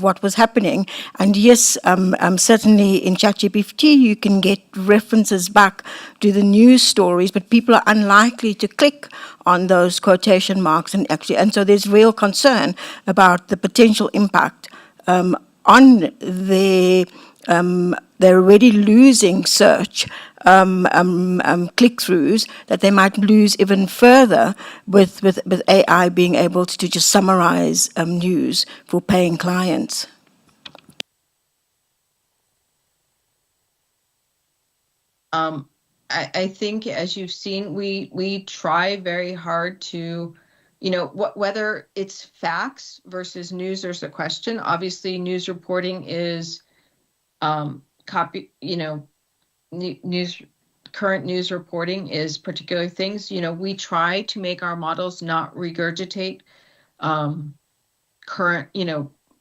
what was happening. And yes, certainly in ChatGPT, you can get references back to the news stories, but people are unlikely to click on those quotation marks, and so there's real concern about the potential impact on they're already losing search click-throughs, that they might lose even further with AI being able to just summarize news for paying clients. I think, as you've seen, we try very hard to whether it's facts versus news, there's a question. Obviously, news reporting is current news reporting is particular things. We try to make our models not regurgitate current,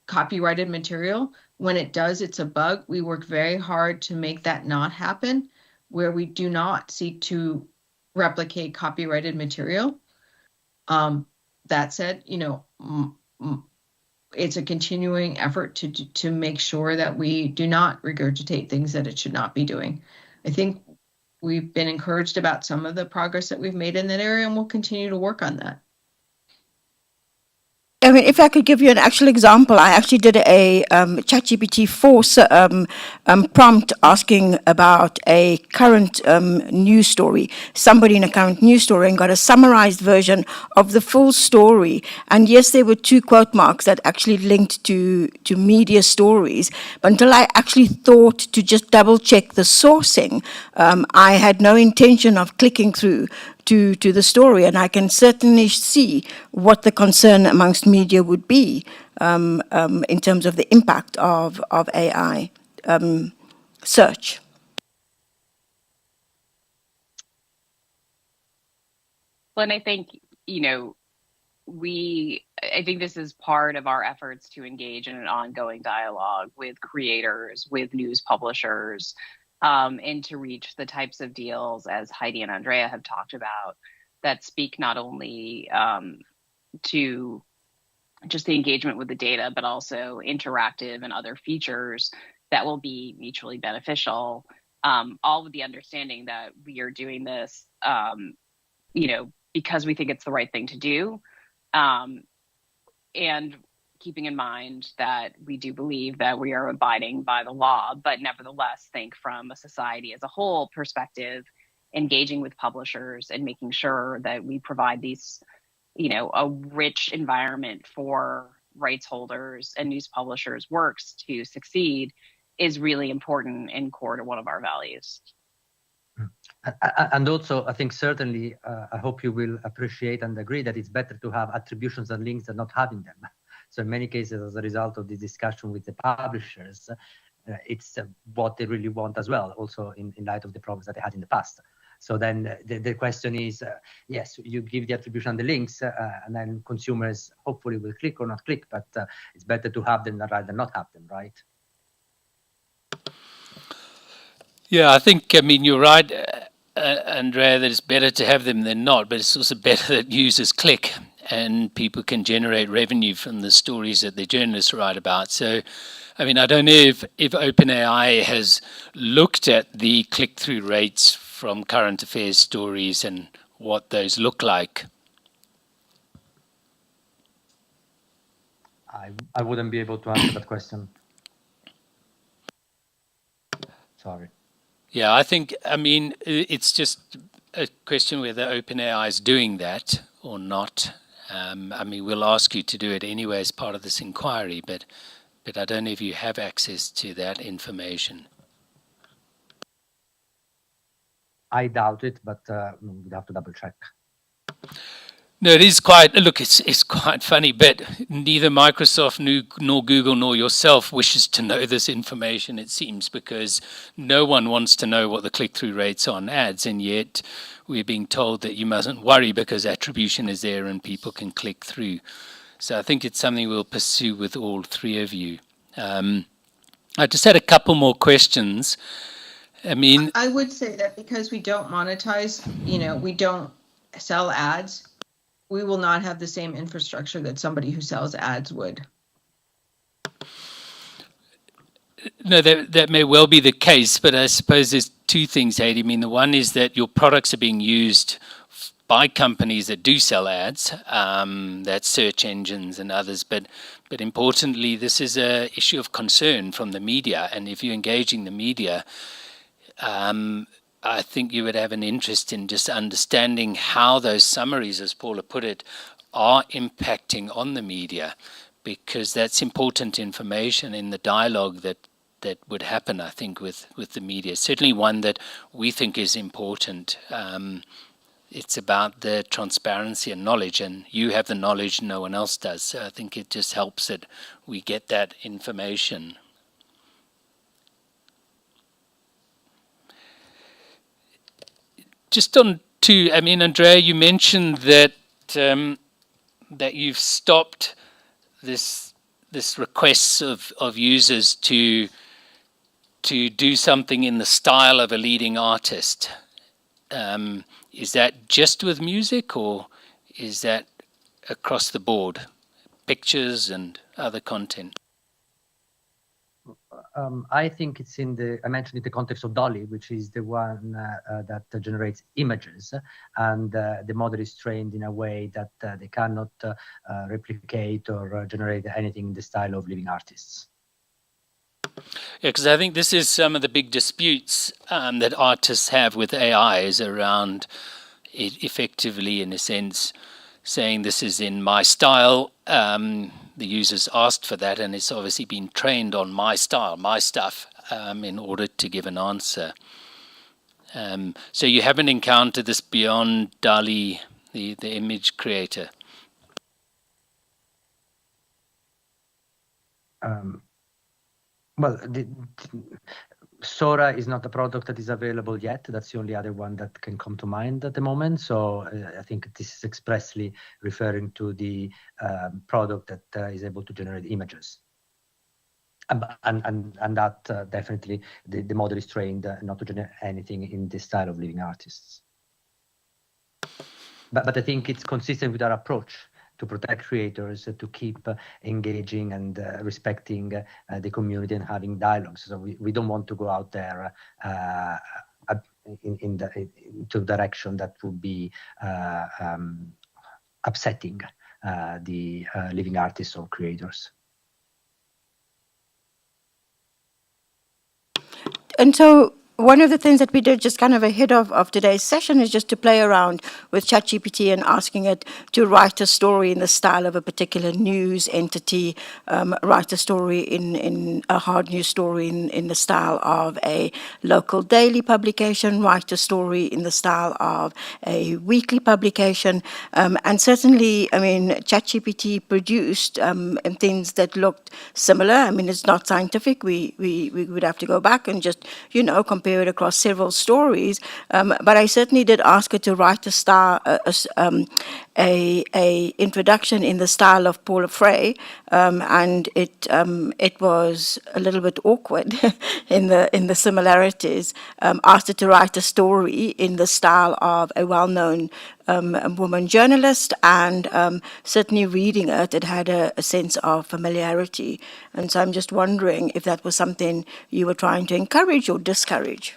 copyrighted material. When it does, it's a bug. We work very hard to make that not happen, where we do not seek to replicate copyrighted material. That said, it's a continuing effort to make sure that we do not regurgitate things that it should not be doing. I think we've been encouraged about some of the progress that we've made in that area, and we'll continue to work on that. I mean, if I could give you an actual example, I actually did a ChatGPT 4 prompt asking about a current news story, somebody in a current news story, and got a summarized version of the full story. And yes, there were 2 quote marks that actually linked to media stories. But until I actually thought to just double check the sourcing, I had no intention of clicking through to the story, and I can certainly see what the concern amongst media would be in terms of the impact of AI search. Well, and I think, I think this is part of our efforts to engage in an ongoing dialogue with creators, with news publishers, and to reach the types of deals, as Heidi and Andrea have talked about, that speak not only to just the engagement with the data, but also interactive and other features that will be mutually beneficial, all with the understanding that we are doing this, because we think it's the right thing to do. And keeping in mind that we do believe that we are abiding by the law, but nevertheless think from a society as a whole perspective, engaging with publishers and making sure that we provide these, a rich environment for rights holders and news publishers' works to succeed is really important and core to one of our values. And also, I think certainly, I hope you will appreciate and agree that it's better to have attributions and links than not having them. So in many cases, as a result of the discussion with the publishers, it's what they really want as well, also in light of the problems that they had in the past. So then the question is, yes, you give the attribution and the links, and then consumers hopefully will click or not click, but it's better to have them rather than not have them, right? Yeah, I think, you're right, Andrea, that it's better to have them than not, but it's also better that users click and people can generate revenue from the stories that the journalists write about. So, I don't know if OpenAI has looked at the click-through rates from current affairs stories and what those look like. I wouldn't be able to answer that question. Sorry. Yeah, I think, it's just a question whether OpenAI is doing that or not. We'll ask you to do it anyway as part of this inquiry, but I don't know if you have access to that information. I doubt it, but we'd have to double check. No, it is quite, look, it's quite funny, but neither Microsoft nor Google nor yourself wishes to know this information, it seems, because no one wants to know what the click-through rates are on ads, and yet we're being told that you mustn't worry because attribution is there and people can click through. So I think it's something we'll pursue with all 3 of you. I just had a couple more questions. I would say that because we don't monetize, we don't sell ads, we will not have the same infrastructure that somebody who sells ads would. No, that may well be the case, but I suppose there's 2 things, Heidi. The one is that your products are being used by companies that do sell ads, that's search engines and others, but importantly, this is an issue of concern from the media, and if you're engaging the media, I think you would have an interest in just understanding how those summaries, as Paula put it, are impacting on the media, because that's important information in the dialogue that would happen, I think, with the media. Certainly one that we think is important it's about the transparency and knowledge, and you have the knowledge no one else does. So I think it just helps that we get that information. Just on to, I mean, Andrea, you mentioned that that you've stopped this requests of users to do something in the style of a leading artist. Is that just with music, or is that across the board, pictures and other content? I think it's I mentioned in the context of Dolly, which is the one that generates images, and the model is trained in a way that they cannot replicate or generate anything in the style of living artists. Yeah, because I think this is some of the big disputes that artists have with AI is around it effectively, in a sense, saying this is in my style. The users asked for that, and it's obviously been trained on my style, my stuff, in order to give an answer. So you haven't encountered this beyond DALL-E, the image creator? Well, Sora is not a product that is available yet. That's the only other one that can come to mind at the moment. So I think this is expressly referring to the product that is able to generate images. And that definitely the model is trained not to generate anything in the style of living artists. But I think it's consistent with our approach to protect creators, to keep engaging and respecting the community and having dialogues. So we don't want to go out there into a direction that would be upsetting the living artists or creators. And so one of the things that we did just kind of ahead of today's session is just to play around with ChatGPT and asking it to write a story in the style of a particular news entity, write a story in a hard news story in the style of a local daily publication, write a story in the style of a weekly publication. And certainly, I mean, ChatGPT produced things that looked similar. I mean, it's not scientific. We would have to go back and just, compare it across several stories. But I certainly did ask her to write a introduction in the style of Paula Frey, and it was a little bit awkward in the similarities. Asked her to write a story in the style of a well-known woman journalist, and certainly reading it had a sense of familiarity. And so I'm just wondering if that was something you were trying to encourage or discourage.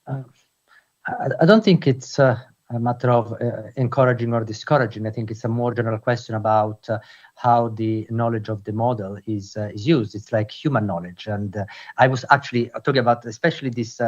I don't think it's a matter of encouraging or discouraging. I think it's a more general question about how the knowledge of the model is used. It's like human knowledge. And I was actually talking about especially this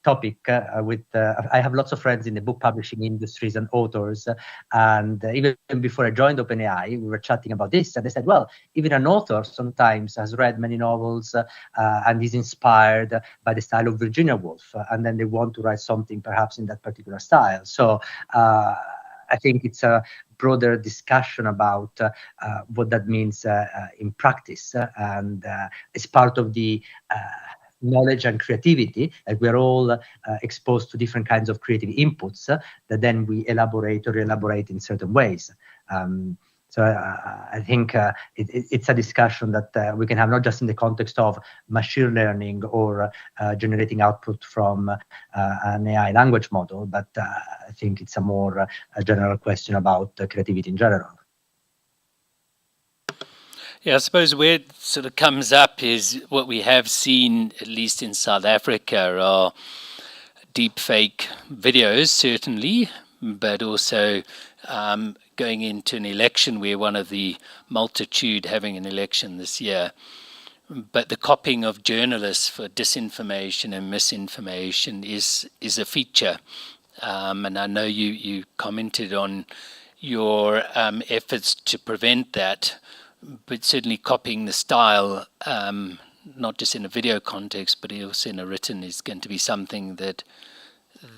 topic with, I have lots of friends in the book publishing industries and authors. And even before I joined OpenAI, we were chatting about this. And they said, well, even an author sometimes has read many novels and is inspired by the style of Virginia Woolf. And then they want to write something perhaps in that particular style. So I think it's a broader discussion about what that means in practice, and it's part of the knowledge and creativity, that we're all exposed to different kinds of creative inputs that then we elaborate or re-elaborate in certain ways. So I think it's a discussion that we can have not just in the context of machine learning or generating output from an AI language model, but I think it's a more general question about creativity in general. Yeah, I suppose where it sort of comes up is what we have seen, at least in South Africa, are deepfake videos, certainly, but also going into an election where one of the multitude having an election this year. But the copying of journalists for disinformation and misinformation is a feature. And I know you commented on your efforts to prevent that, but certainly copying the style, not just in a video context, but also in a written, is going to be something that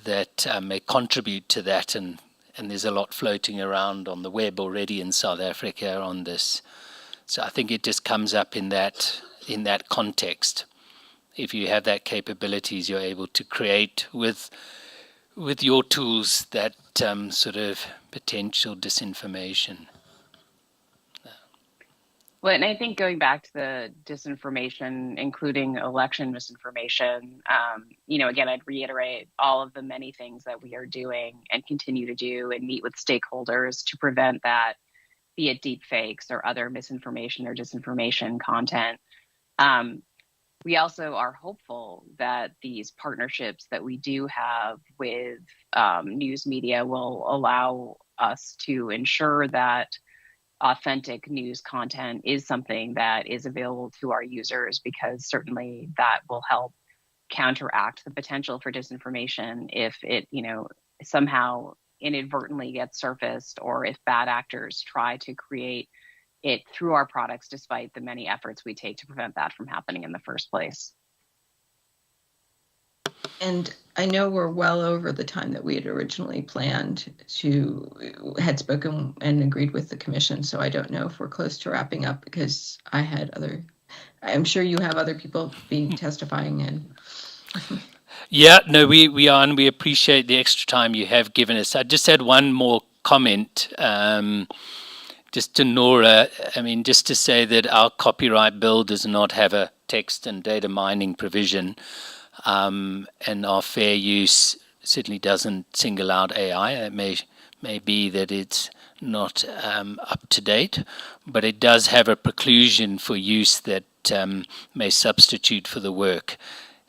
that may contribute to that, and there's a lot floating around on the web already in South Africa on this. So I think it just comes up in that context. If you have that capabilities, you're able to create with your tools that sort of potential disinformation. Well, and I think going back to the disinformation, including election misinformation, again, I'd reiterate all of the many things that we are doing and continue to do and meet with stakeholders to prevent that, be it deep fakes or other misinformation or disinformation content. We also are hopeful that these partnerships that we do have with news media will allow us to ensure that authentic news content is something that is available to our users, because certainly that will help counteract the potential for disinformation if it, somehow inadvertently gets surfaced, or if bad actors try to create it through our products, despite the many efforts we take to prevent that from happening in the first place. And I know we're well over the time that we had originally planned had spoken and agreed with the commission. So I don't know if we're close to wrapping up, because I'm sure you have other people testifying and. Yeah, no, we are, and we appreciate the extra time you have given us. I just had one more comment, just to Nora. I mean, just to say that our copyright bill does not have a text and data mining provision. And our fair use certainly doesn't single out AI. It may be that it's not up to date, but it does have a preclusion for use that may substitute for the work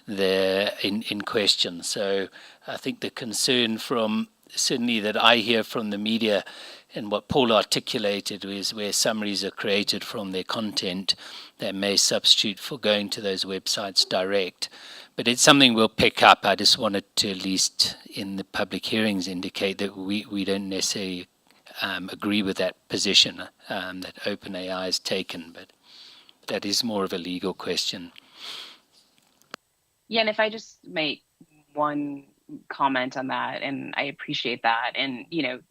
there in question. So I think the concern certainly that I hear from the media, and what Paul articulated, is where summaries are created from their content that may substitute for going to those websites direct. But it's something we'll pick up. I just wanted to, at least in the public hearings, indicate that we don't necessarily agree with that position that OpenAI has taken, but that is more of a legal question. Yeah, and if I just make one comment on that, and I appreciate that. And,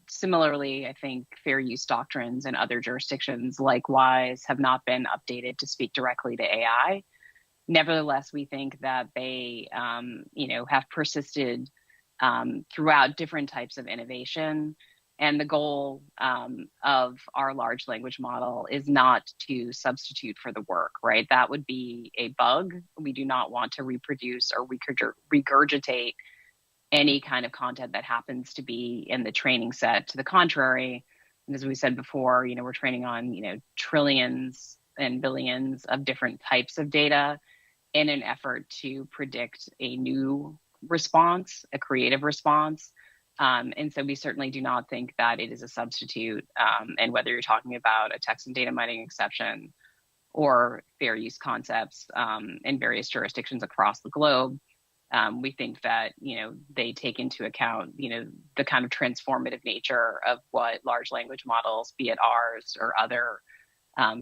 similarly, I think fair use doctrines in other jurisdictions likewise have not been updated to speak directly to AI. Nevertheless, we think that they, have persisted throughout different types of innovation. And the goal of our large language model is not to substitute for the work, right? That would be a bug. We do not want to reproduce or regurgitate any kind of content that happens to be in the training set. To the contrary, and as we said before, we're training on, trillions and billions of different types of data in an effort to predict a new response, a creative response. And so we certainly do not think that it is a substitute. And whether you're talking about a text and data mining exception or fair use concepts in various jurisdictions across the globe, we think that, they take into account, the kind of transformative nature of what large language models, be it ours or other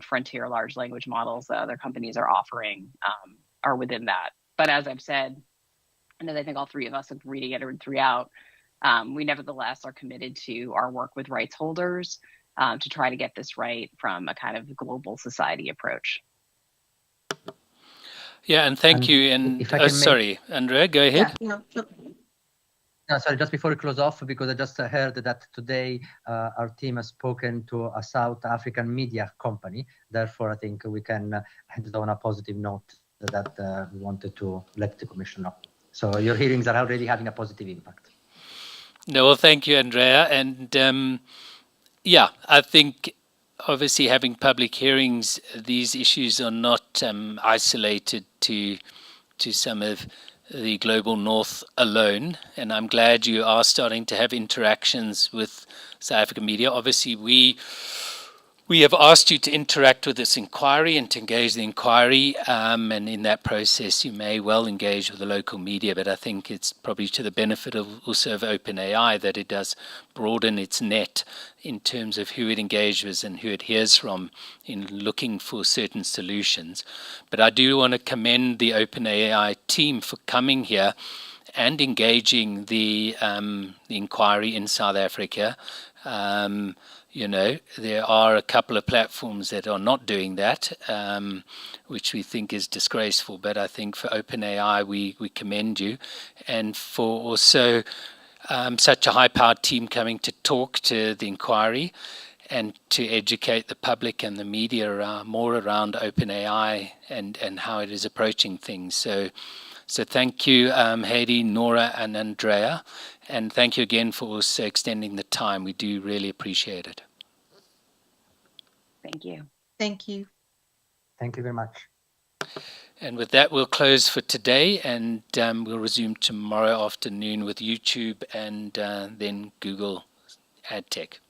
frontier large language models that other companies are offering, are within that. But as I've said, and as I think all three of us have reiterated throughout, we nevertheless are committed to our work with rights holders to try to get this right from a kind of global society approach. Yeah, and thank you. And sorry, Andrea, go ahead. Yeah, no. No, sorry, just before we close off, because I just heard that today our team has spoken to a South African media company. Therefore, I think we can end on a positive note that we wanted to let the Commission know. So your hearings are already having a positive impact. No, well, thank you, Andrea. And I think obviously having public hearings, these issues are not isolated to some of the global north alone. And I'm glad you are starting to have interactions with South African media. Obviously, we have asked you to interact with this inquiry and to engage the inquiry. And in that process, you may well engage with the local media. But I think it's probably to the benefit of also of OpenAI that it does broaden its net in terms of who it engages and who it hears from in looking for certain solutions. But I do want to commend the OpenAI team for coming here and engaging the inquiry in South Africa. There are a couple of platforms that are not doing that, which we think is disgraceful. But I think for OpenAI, we commend you, and for also such a high-powered team coming to talk to the inquiry and to educate the public and the media more around OpenAI and how it is approaching things. So thank you, Heidi, Nora, and Andrea. And thank you again for also extending the time. We do really appreciate it. Thank you. Thank you. Thank you very much. And with that, we'll close for today, and we'll resume tomorrow afternoon with YouTube and then Google Ad Tech.